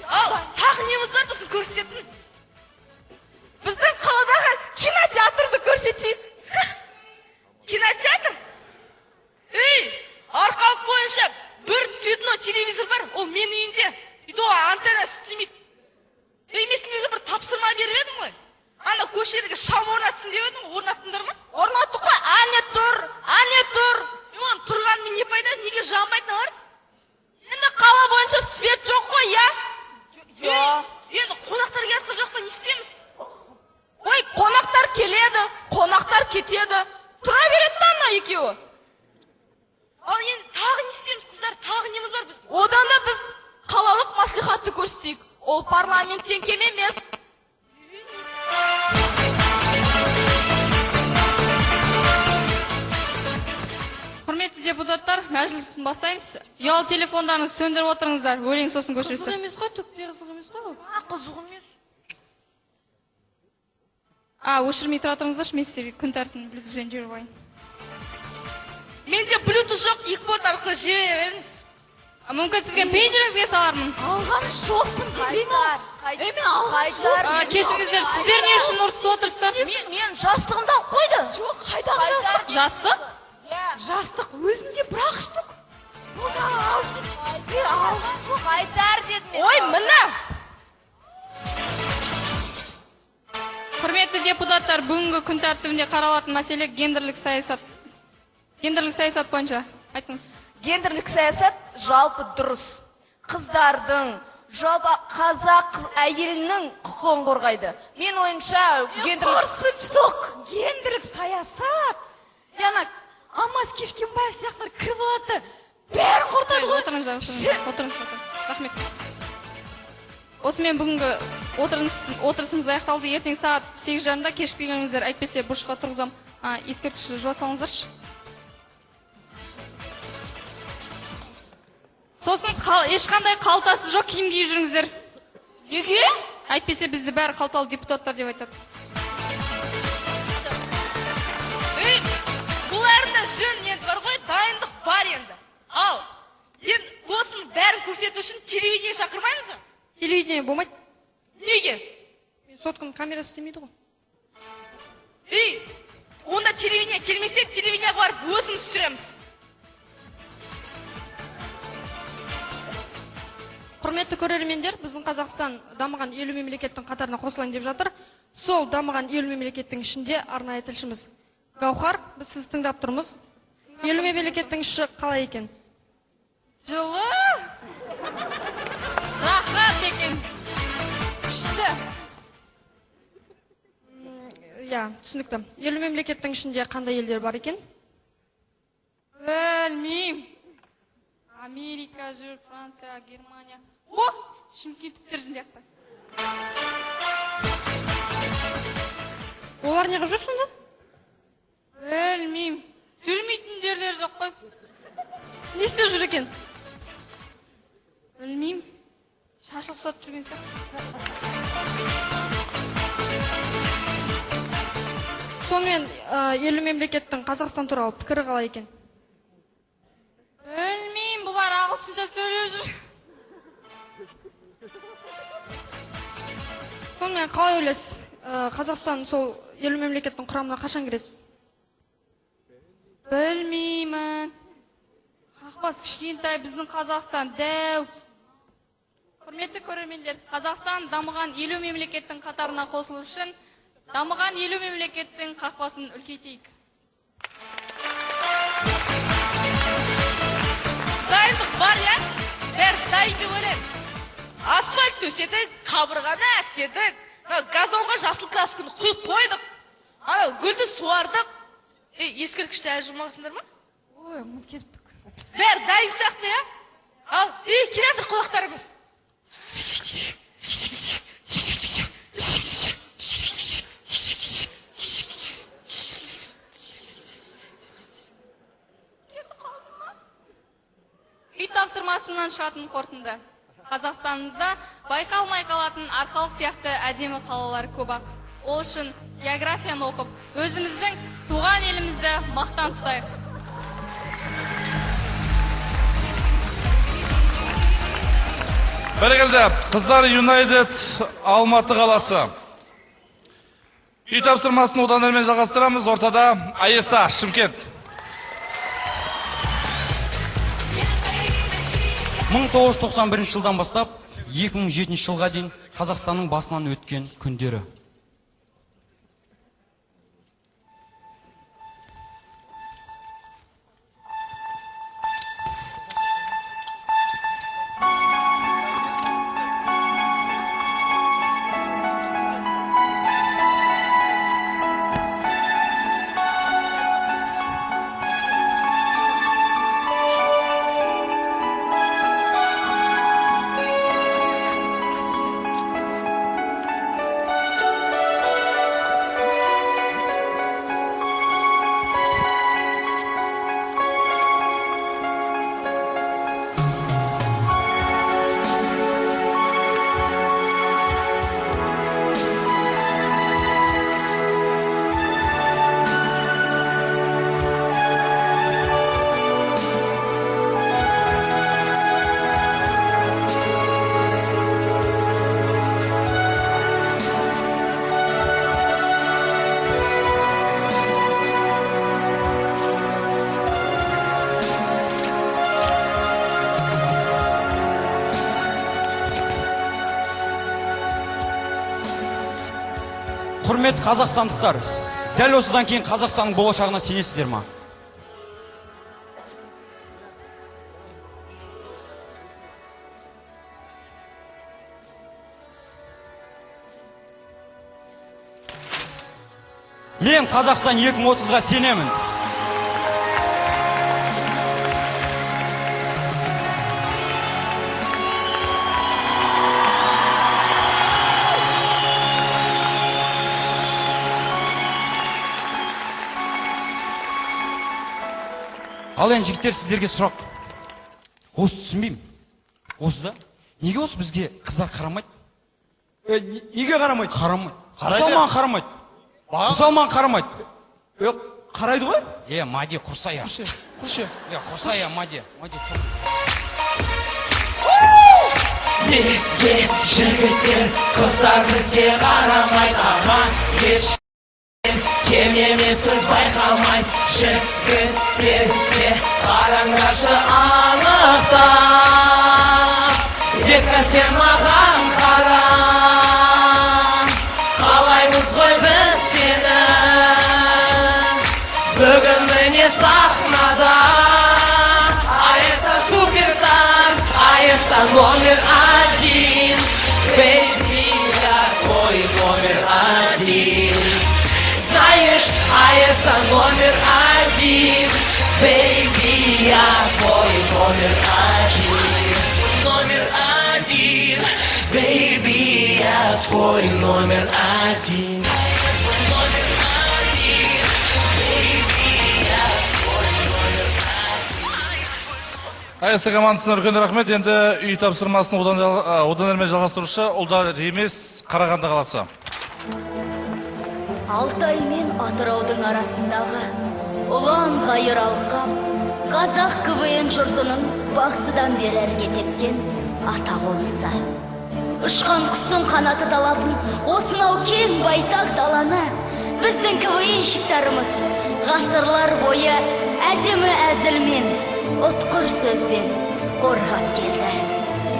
Ал, тағы неміз бар біздің көрсететін? Біздің қаладағы кинотеатрды көрсетейік. Кинотеатр? Арқалық бойынша бір цветной телевизор бар, ол мен үйінде. Үйде антенна істемейді. Месіндегі бір тапсырма беріп едім ғой. Ана көшелерге шам орнатсын деп едім, орнаттыңдар ма? Орнаттық қой, әне тұр. Оның тұрғанымен не пайда, неге жанбайтын алар? Енді қала бойынша свет жоқ қой, я? Енді қонақтар келатқан жоқ па, не істейміз? Ой, қонақтар келеді, қонақтар кетеді. Тұра береді та ана екеуі. Ал енді тағы не істейміз, қыздар? Тағы неміз бар біз? Одан да біз қалалық маслихатты көрсетейік. Ол парламенттен кем емес. Құрметті депутаттар, мәжілістің бастаймыз. Ұялы телефондарыңызды сөндіріп отырыңыздар, өлең сосын көшірсі. Қызық емес қой, түкте қызық емес қой. Қызық емес. Өшірмей тұра тұрыңыздаршы, мен сіздерге күн тәртібін блютузбен жіберіп алайын. Менде блютуз жоқ, экпорт арқылы жібере беріңіз. Мүмкін сізге пейджеріңізге салармын. Алған жоқпын деп Кешіріңіздер, сіздер не үшін ұрысып отырсыздар? Мен жастығымды алып қойды. Жоқ, қайдағы жастық? Жастық? Жастық өзінде бірақ іштік. Алған жоқ, қайтар дедім. Ой, мына! Құрметті депутаттар, бүгінгі күн тәртібінде қаралатын мәселе гендерлік саясат. Гендерлік саясат бойынша айтыңыз. Гендерлік саясат жалпы дұрыс. Қыздардың, жалпы қазақ әйелінің құқығын қорғайды. Мен ойымша гендерлік саясат. Яна Алмаз Кешкенбаев сияқтылар кіріп алады. Бәрін құртады ғой. Отырыңыз. Рахмет. Осымен бүгінгі отырысымыз аяқталды. Ертең сағат 8:30-да кешікпегеніңіздер, әйтпесе бұрышқа тұрғызам. Ескерткіш жуа салыңыздаршы. Сосын ешқандай қалтасы жоқ киім киіп жүріңіздер. Неге? Әйтпесе бізді бәрі қалталы депутаттар деп айтады. Бұл әрінде жөн енді бар ғой, дайындық бар енді. Ал, енді осының бәрін көрсету үшін телевидение шақырмаймыз ба? Телевидение болмайды. Неге? Мен сотканың камерасы істемейді ғой. Онда телевидение келмесе, телевидениеға барып өзіміз түсіреміз. Құрметті көрермендер, біздің Қазақстан дамыған 50 мемлекеттің қатарына қосылайын деп жатыр. Сол дамыған 50 мемлекеттің ішінде арнайы тілшіміз Гаухар, біз сізді тыңдап тұрмыз. 50 мемлекеттің іші қалай екен? Жылы, рахат екен, күшті. Түсінікті. 50 мемлекеттің ішінде қандай елдер бар екен? Білмейм. Америка жүр, Франция, Германия. О, шымкенттіктер жіндеқпай. Олар не қып жүр сонда? Білмейм. Жүрмейтін жерлер жоқ қой. Не істеп жүр екен? Білмейм. Шашлық сатып жүрген сияқты. Сонымен 50 мемлекеттің Қазақстан туралы пікірі қалай екен? Білмейм, бұлар ағылшынша сөйлеп жүр. Сонымен қалай ойлайсыз? Қазақстан сол 50 мемлекеттің құрамына қашан кіреді? Білмеймін. Қақпас кішкентай, біздің Қазақстан дәу. Құрметті көрермендер, Қазақстан дамыған 50 мемлекеттің қатарына қосылу үшін дамыған 50 мемлекеттің қақпасын үлкейтейік. Дайындық бар, я? Бәрі дайын деп ойлаймын. Асфальт төседік, қабырғаны әктедік, газонға жасыл красканы құйып қойдық. Анау гүлді суардық. Ескерткішті әлі жұмағысыңдар ма? Ой, ұмыт кетіптік. Бәрі дайын сияқты, я? Ал, келеді қонақтарымыз. Үй тапсырмасынан шығатын қорытынды. Қазақстанымызда байқалмай қалатын Арқалық сияқты әдемі қалалар көп ақ. Ол үшін географияны оқып, өзіміздің туған елімізді мақтан тұтайық. Бәрекелді, қыздар Юнайтед Алматы қаласы. Үй тапсырмасын одан әрмен жалғастырамыз. Ортада Айеса, Шымкент. 1991 жылдан бастап 2007 жылға дейін Қазақстанның басынан өткен күндері. Құрметті қазақстандықтар, дәл осыдан кейін Қазақстанның болашағына сенесіздер ма? Мен Қазақстан 2030-ға сенемін. Ал енді жігіттер, сіздерге сұрақ. Осы түсінбеймін. Осы да. Неге осы бізге қыздар қарамайды? Неге қарамайды? Қарамайды. Қарайды. Мұсылман қарамайды. Мұсылман қарамайды. Қарайды ғой? Мади, құрсая. Құршы. Құрсая, Мади. Неге жігіттер қыздар бізге қарамайды, аман еш кем емес біз байқалмайды. Жігіттерге қараңдаршы анықтап, детка сен маған қара, қалаймыз ғой біз сені бүгін міне сахнада. Айса суперстар, Айса номер один, baby, я твой номер один. Знаешь, Айса номер один, baby, я твой номер один. Номер один, baby, я твой номер один. Айса командасына үлкен рахмет. Енді үй тапсырмасын одан әрмен жалғастырушы Ұлдар Емес, Қарағанды қаласы. Алтай мен Атыраудың арасындағы ұлан ғайыр алқап, қазақ КВН жұртының бақсыдан бері әрге тепкен ата қонысы. Ұшқан құстың қанаты талатын осынау кең байтақ даланы біздің КВНщиктарымыз ғасырлар бойы әдемі әзілмен, ұтқыр сөзбен қорғап келді.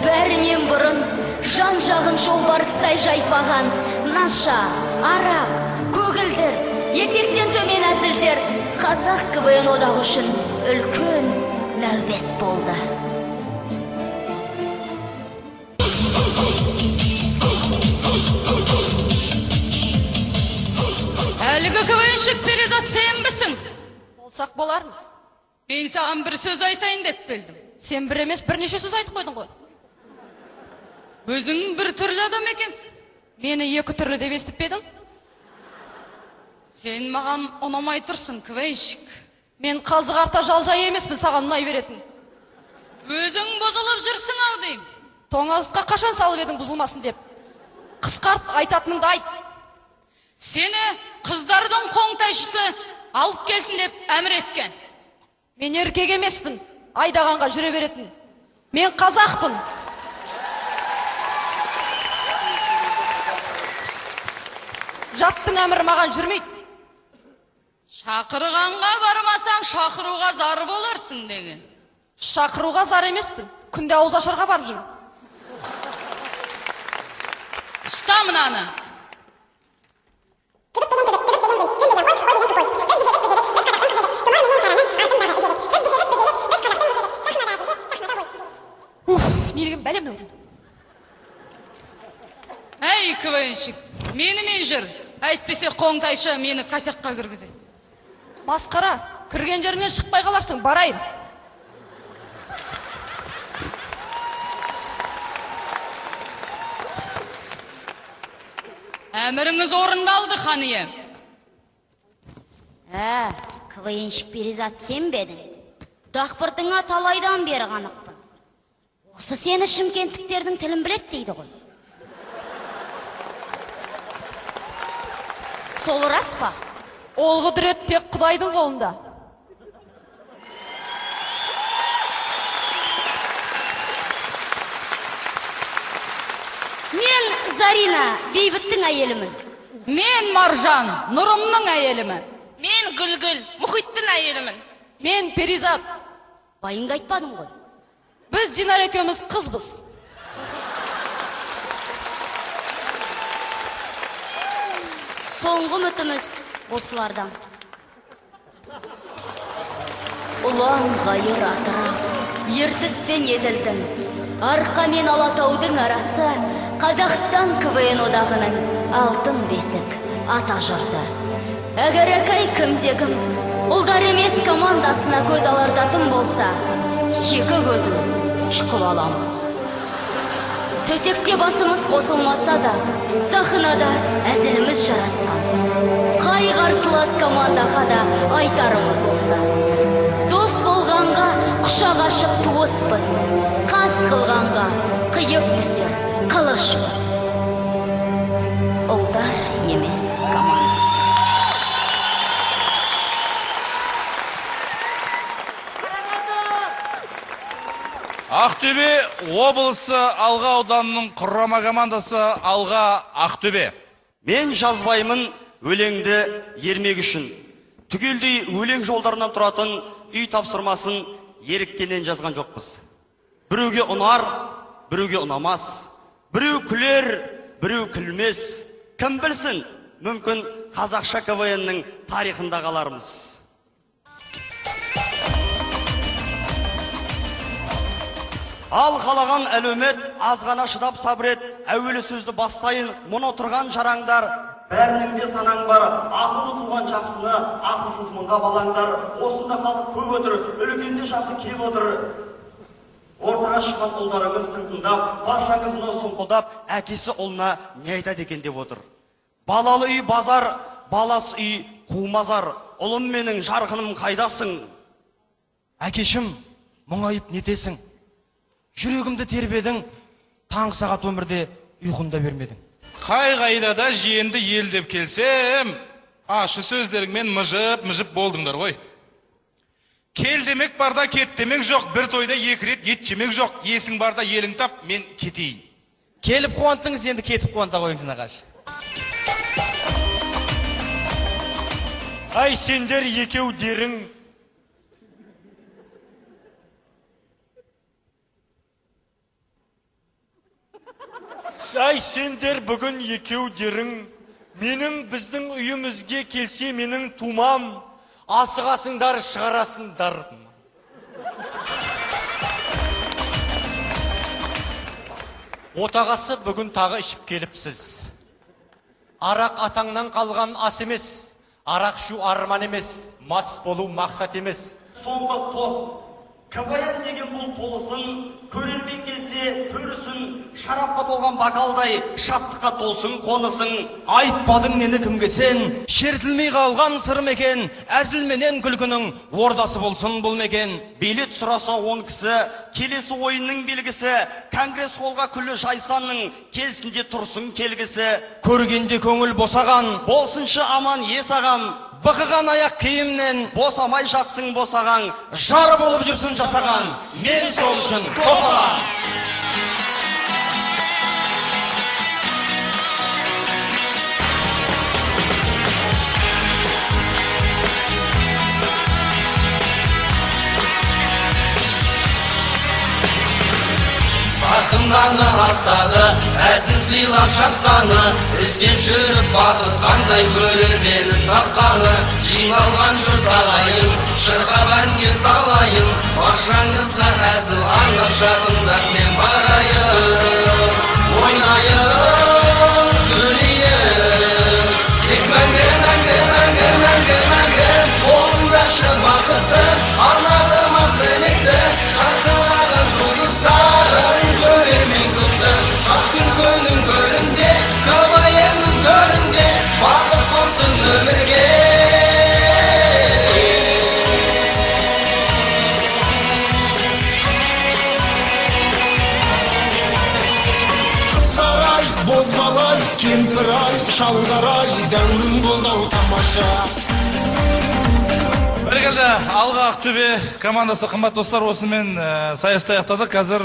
Бәрінен бұрын жан жағын жолбарыстай жайпаған наша, арақ, көгілдір, етектен төмен әзілдер қазақ КВН одағы үшін үлкен нәубет болды. Әлігі КВНщик Перизат сенбісің? Болсақ болармыз. Мен саған бір сөз айтайын деп келдім. Сен бір емес бірнеше сөз айтып қойдың ғой. Өзің бір түрлі адам екенсің. Мені екі түрлі деп естіп пе едің? Сен маған ұнамай тұрсың, КВНщик. Мен қазы қарта жалжай емеспін, саған ұнай беретін. Өзің бұзылып жүрсің ау деймін. Тоңазытқа қашан салып едің бұзылмасын деп. Қысқарт, айтатыныңды айт. Сені қыздардың қоңтайшысы алып келсін деп әмір еткен. Мен еркек емеспін, айдағанға жүре беретін. Мен қазақпын. Жаттың әмірі маған жүрмейді. Шақырғанға бармасаң, шақыруға зар боларсың деген. Шақыруға зар емеспін, күнде ауыз ашарға барып жүрмін. Ұста мынаны. Не деген бәлем мынау? Әй, КВНщик, менімен жүр. Әйтпесе қоңтайшы мені косякқа кіргізеді. Масқара, кірген жерінен шықпай қаларсың, барайын. Әміріңіз орындалды, ханием. КВНщик Перизат сен бе едің? Дақпыртыңа талайдан бері қанықпын. Осы сені шымкенттіктердің тілін білет дейді ғой. Сол рас па? Ол құдірет тек Құдайдың қолында. Мен Зарина, бейбіттің әйелімін. Мен Маржан, Нұрымның әйелімін. Мен Гүлгүл, Мұхиттің әйелімін. Мен Перизат. Байыңды айтпадың ғой. Біз Динар екеуміз қызбыз. Соңғы үмітіміз осылардан. Ұлан ғайыр Атырау, Ертіс пен Еділдің, Арқа мен Алатаудың арасы Қазақстан КВН одағының алтын бесік ата жұрты. Әгер әкай кімде-кім Ұлдар Емес командасына көз алардатын болса, екі көзін шұқып аламыз. Төсекте басымыз қосылмаса да, сахнада әзіліміз жарасқан. Қай қарсылас командаға да айтарымыз осы. Дос болғанға құшақ ашып туыспыз, қас қылғанға алға қиып түсер қылышпыз. Ұлдар емес командасы. Ақтөбе облысы Алға ауданының құрама командасы Алға Ақтөбе. Мен жазбаймын өлеңді ермек үшін. Түгелдей өлең жолдарынан тұратын үй тапсырмасын еріктенен жазған жоқпыз. Біреуге ұнар, біреуге ұнамас. Біреу күлер, біреу күлмес. Кім білсін, мүмкін қазақша КВН-нің тарихында қалармыз. Ал қалаған әлеумет азғана шыдап сабырет, әуелі сөзді бастайын, мұны тұрған жараңдар, бәрінің де санаң бар, ақылды туған жақсыны, ақылсыз мыңға балаңдар, осында халық көп отыр, үлкенде жақсы кеп отыр. Ортаға шыққан ұлдарыңыз тыңдап, баршаңызны сұңқылдап, әкесі ұлына не айтады екен деп отыр. Балалы үй базар, балас үй қумазар, ұлым менің жарқыным қайдасың? Әкешім, мұңайып нетесің? Жүрегімді тербедің, таң сағат өмірде ұйқында бермедің. Қай-қайда да жиенді ел деп келсем, ашы сөздеріңмен мұжып болдыңдар ғой. Кел демек барда кет демек жоқ, бір тойда екі рет ет жемек жоқ, есің барда елің тап, мен кетейін. Келіп қуантыңыз, енді кетіп қуанта қойыңыз нағаш. Ай, сендер екеу дерің. Ай, сендер бүгін екеу дерің. Менің біздің үйімізге келсе менің тумам. Асығасыңдар, шығарасыңдар. Отағасы бүгін тағы ішіп келіпсіз. Арақ атаңнан қалған ас емес. Арақ шу арман емес. Мас болу мақсат емес. Соңғы тос. КВН деген бұл толысын, көрермен келсе төрісін, шарапқа толған бакалдай, шаттыққа толсын қонысың. Айтпадың нені кімге сен, шертілмей қалған сыр мекен, әзілменен күлкінің ордасы болсын бұл мекен. Билет сұраса 10 кісі, келесі ойынның белгісі, конгресс холға күлі жайсанның, келсінде тұрсын келгісі. Көргенде көңіл босаған, болсыншы аман ес ағам. Бықыған аяқ киімнен, босамай жатсың босаған, жар болып жүрсін жасаған, мен сол үшін қосалам. Сақынданы аттады, әсін сыйлап шатқаны, іздеп жүріп бақыт қандай көрерменін тапқаны. Жиналған жұрт ағайын, шырқап әнге салайын, бақшаңызға әзіл арнап жақындап мен барайын. Ойнайын, күлейін, тек мәңгі, мәңгі, мәңгі, мәңгі, мәңгі, қолыңдашы бақытты, арнадым ақ тілекті, жарқыраған жұлдыздарын көрермен күтті. Шақ күлкінің көрінде, КВН-нің төрінде, бақыт болсын өмірге. Қыздар-ай, бозбалай, кемпір-ай, шалдар-ай, дәурін болдау тамаша. Бәрекелді, Алға Ақтөбе командасы, қымбат достар, осымен сайысты аяқтады. Қазір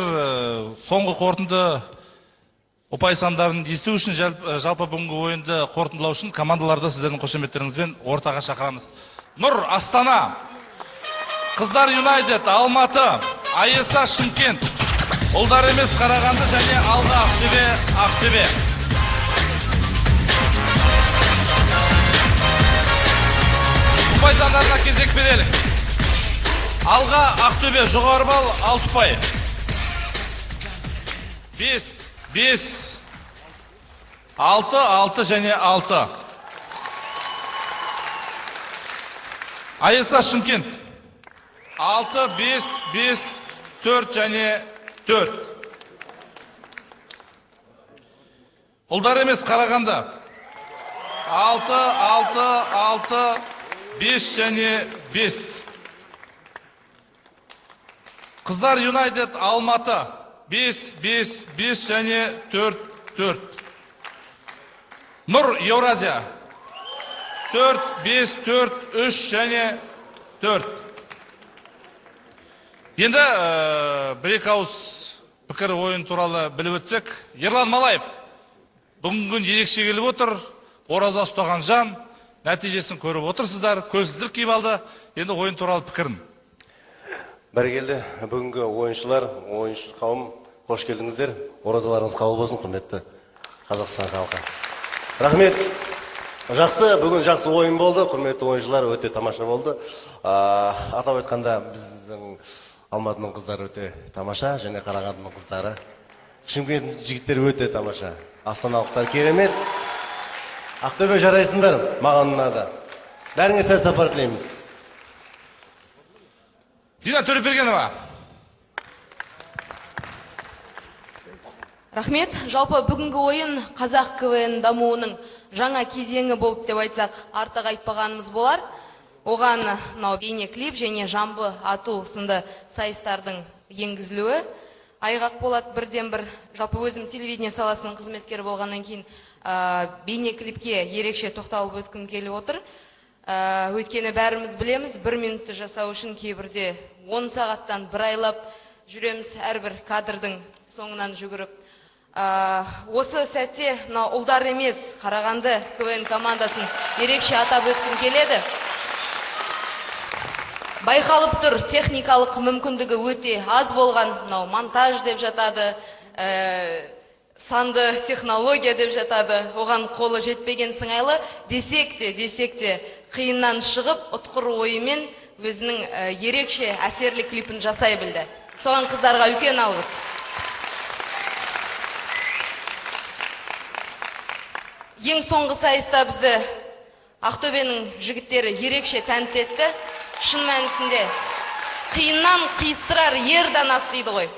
соңғы қорытынды ұпай сандарын есту үшін, жалпы бүгінгі ойынды қорытындылау үшін командаларды сіздердің қошеметтеріңізбен ортаға шақырамыз. Нұр Астана, Қыздар Юнайтед Алматы, Айеса Шымкент, Ұлдар емес Қарағанды және Алға Ақтөбе. Ұпай сандарына кезек берелік. Алға Ақтөбе жоғары балл 6 ұпай. 5, 6 және 6. Айеса Шымкент 6, 5, 4 және 4. Ұлдар емес Қарағанды 6, 5 және 5. Қыздар Юнайтед Алматы 5, 5, 5 және 4, 4. Нұр Еуразия. 4, 5, 4, 3 және 4. Енді бір-екі ауыз пікір ойын туралы біліп өтсек. Ерлан Малаев, бүгінгі күн ерекше келіп отыр. Ораза ұстаған жан, нәтижесін көріп отырсыздар. Көзсіздік киіп алды. Енді ойын туралы пікірін. Бәрекелді, бүгінгі ойыншылар, ойыншы қауым, қош келдіңіздер. Оразаларыңыз қабыл болсын, құрметті Қазақстан халқы. Рахмет. Жақсы, бүгін жақсы ойын болды. Құрметті ойыншылар, өте тамаша болды. Атап айтқанда біздің Алматының қыздары өте тамаша, және Қарағандының қыздары. Шымкент жігіттері өте тамаша. Астаналықтар керемет. Ақтөбе жарайсыңдар, маған ұнады. Бәріңе сәт сапар тілейміз. Дина Төлепбергенова. Рахмет. Жалпы бүгінгі ойын қазақ КВН дамуының жаңа кезеңі болып деп айтсақ, артық айтпағанымыз болар. Оған бейне клип және жамбы ату сынды сайыстардың енгізілуі айғақ болады бірден бір. Жалпы өзім телевидение саласының қызметкері болғаннан кейін бейне клипке ерекше тоқталып өткім келіп отыр. Өйткені бәріміз білеміз, 1 минутты жасау үшін кейбірде 10 сағаттан бір айлап жүреміз әрбір кадрдың соңынан жүгіріп. Осы сәтте ұлдар емес Қарағанды КВН командасын ерекше атап өткім келеді. Байқалып тұр, техникалық мүмкіндігі өте аз болған, монтаж деп жатады, санды технология деп жатады, оған қолы жетпеген сыңайлы, десек те қиыннан шығып, ұтқыр ойымен өзінің ерекше әсерлі клипін жасай білді. Соған қыздарға үлкен алғыс. Ең соңғы сайыста бізді Ақтөбенің жігіттері ерекше тәнті етті. Шын мәнісінде қиыннан қиыстырар ердан ас дейді ғой.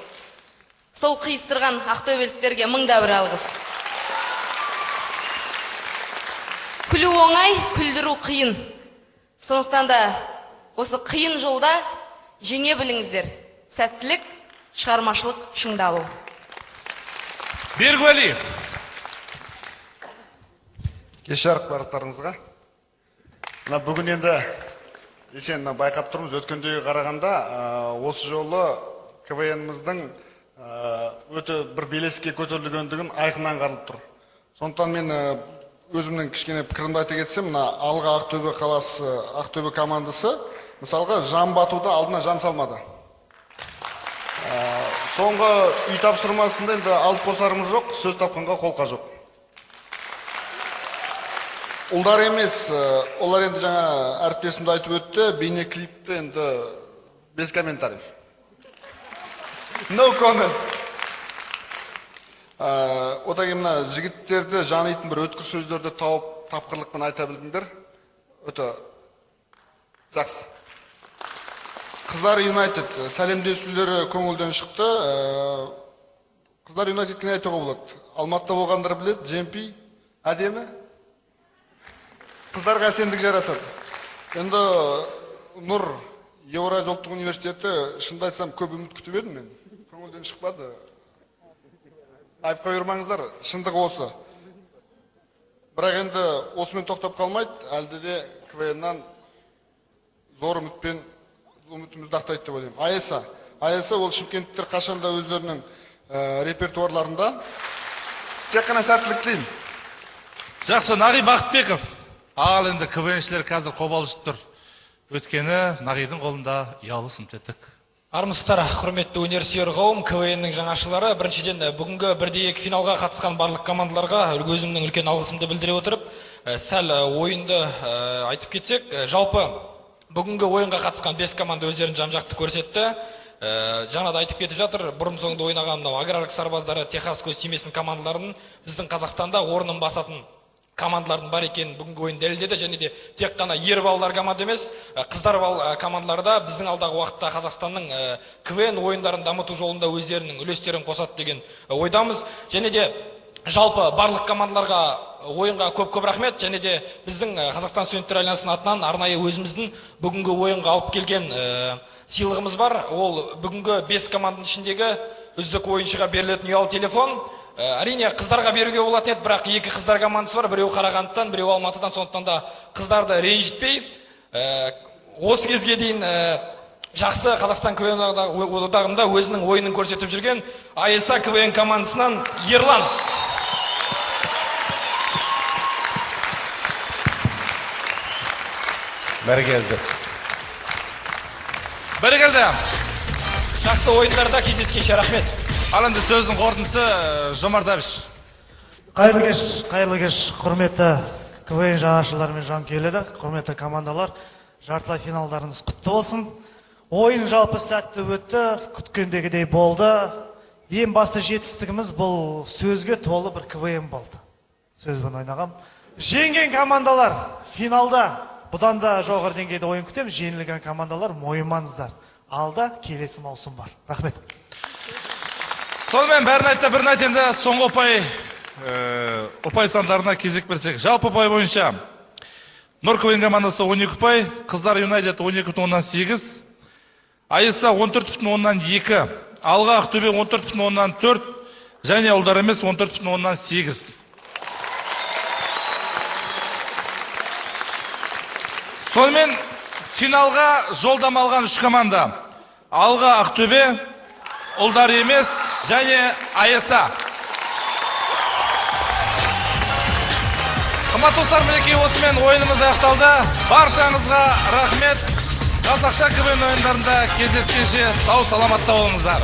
Сол қиыстырған ақтөбеліктерге мыңда бір алғыс. Күлу оңай, күлдіру қиын. Сондықтан да осы қиын жолда жеңе біліңіздер. Сәттілік, шығармашылық, шыңдалу. Бергуәли. Кешарық барықтарыңызға. Бүгін енді Есен байқап тұрмыз, өткендегі қарағанда осы жолы КВН-міздің өте бір белеске көтерілгендігін айқыннан аңғарылып тұр. Сондықтан мен өзімнің кішкене пікірімді айта кетсем, алға Ақтөбе қаласы, Ақтөбе командасы, мысалға жан батуда алдына жан салмады. Соңғы үй тапсырмасында енді алып қосарымыз жоқ, сөз тапқанға қолқа жоқ. Ұлдар емес, олар енді жаңа әріптесімді айтып өтті, бейне клипті енді без комментариев. No comment. Одан кейін мына жігіттерді жанитын бір өткір сөздерді тауып, тапқырлықпен айта білдіңдер. Өте жақсы. Қыздар Юнайтед сәлемдесулері көңілден шықты. Қыздар Юнайтедке не айтуға болады? Алматыда болғандар біледі, Джемпи, әдемі. Қыздарға әсемдік жарасады. Енді Нұр Еуразия ұлттық университеті шынды айтсам көп үміт күтіп едім мен. Көңілден шықпады. Айып қойырмаңыздар, шындығы осы. Бірақ енді осымен тоқтап қалмайды, әлде де КВН-нан зор үмітімізді ақтайды деп ойлаймын. Аяса ол шымкенттіктер қашанда өздерінің репертуарларында. Тек қана сәттілік тілеймін. Жақсы, Нағи Бақытбеков. Ал енді КВНшілер қазір қобалжып тұр. Өткені Нағидың қолында ұялы сымтеттік. Армысыздар, құрметті өнерсүйер қауым, КВНнің жаңашылары. Біріншіден бүгінгі 1-2 финалға қатысқан барлық командаларға өзімнің үлкен алғысымды білдіре отырып, сәл ойынды айтып кетсек, жалпы бүгінгі ойынға қатысқан 5 команда өздерін жан-жақты көрсетті. Жаңа да айтып кетіп жатыр, бұрын соңды ойнаған аграрлық сарбаздары Техас көз тимесін командаларының біздің Қазақстанда орнын басатын командалардың бар екенін бүгінгі ойын дәлелдеді, және де тек қана ер балалар команда емес, қыздар командалары да біздің алдағы уақытта Қазақстанның КВН ойындарын дамыту жолында өздерінің үлестерін қосады деген ойдамыз. Және де жалпы барлық командаларға ойынға көп рахмет, және де біздің Қазақстан студенттер альянсының атынан арнайы өзіміздің бүгінгі ойынға алып келген сыйлығымыз бар. Ол бүгінгі 5 команданың ішіндегі үздік ойыншыға берілетін ұялы телефон. Әрине қыздарға беруге болатын еді, бірақ екі қыздар командасы бар, біреу Қарағандыдан, біреу Алматыдан, сондықтан да қыздарды ренжітпей, осы кезге дейін жақсы Қазақстан КВН одағында өзінің ойынын көрсетіп жүрген АСА КВН командасынан Ерлан. Бәрекелді. Бәрекелді. Жақсы ойындарда кездескенше рахмет. Ал енді сөздің қорытындысы Жомарт Әбіш. Қайырлы кеш, құрметті КВН жанашырлар мен жанкүйерлері, құрметті командалар, жартылай финалдарыңыз құтты болсын. Ойын жалпы сәтті өтті, күткендегідей болды. Ең басты жетістігіміз бұл сөзге толы бір КВН болды. Сөзбен ойнағам. Жеңген командалар финалда бұдан да жоғары деңгейде ойын күтеміз. Жеңілген командалар мойымаңыздар. Алда келесі маусым бар. Рахмет. Сонымен бәрін айтты, бірін айт, енді соңғы ұпай сандарына кезек берсек. Жалпы ұпай бойынша Нұр КВН командасы 12 ұпай, Қыздар Юнайтед 12,8, АСА 14,2, Алға Ақтөбе 14,4 және Ұлдар емес 14,8. Сонымен финалға жолдама алған 3 команда: Алға Ақтөбе, Ұлдар емес және АСА. Қымбатты достар, мінекей осымен ойынымыз аяқталды. Баршаңызға рахмет. Қазақша КВН ойындарында кездескенше сау саламатта болыңыздар.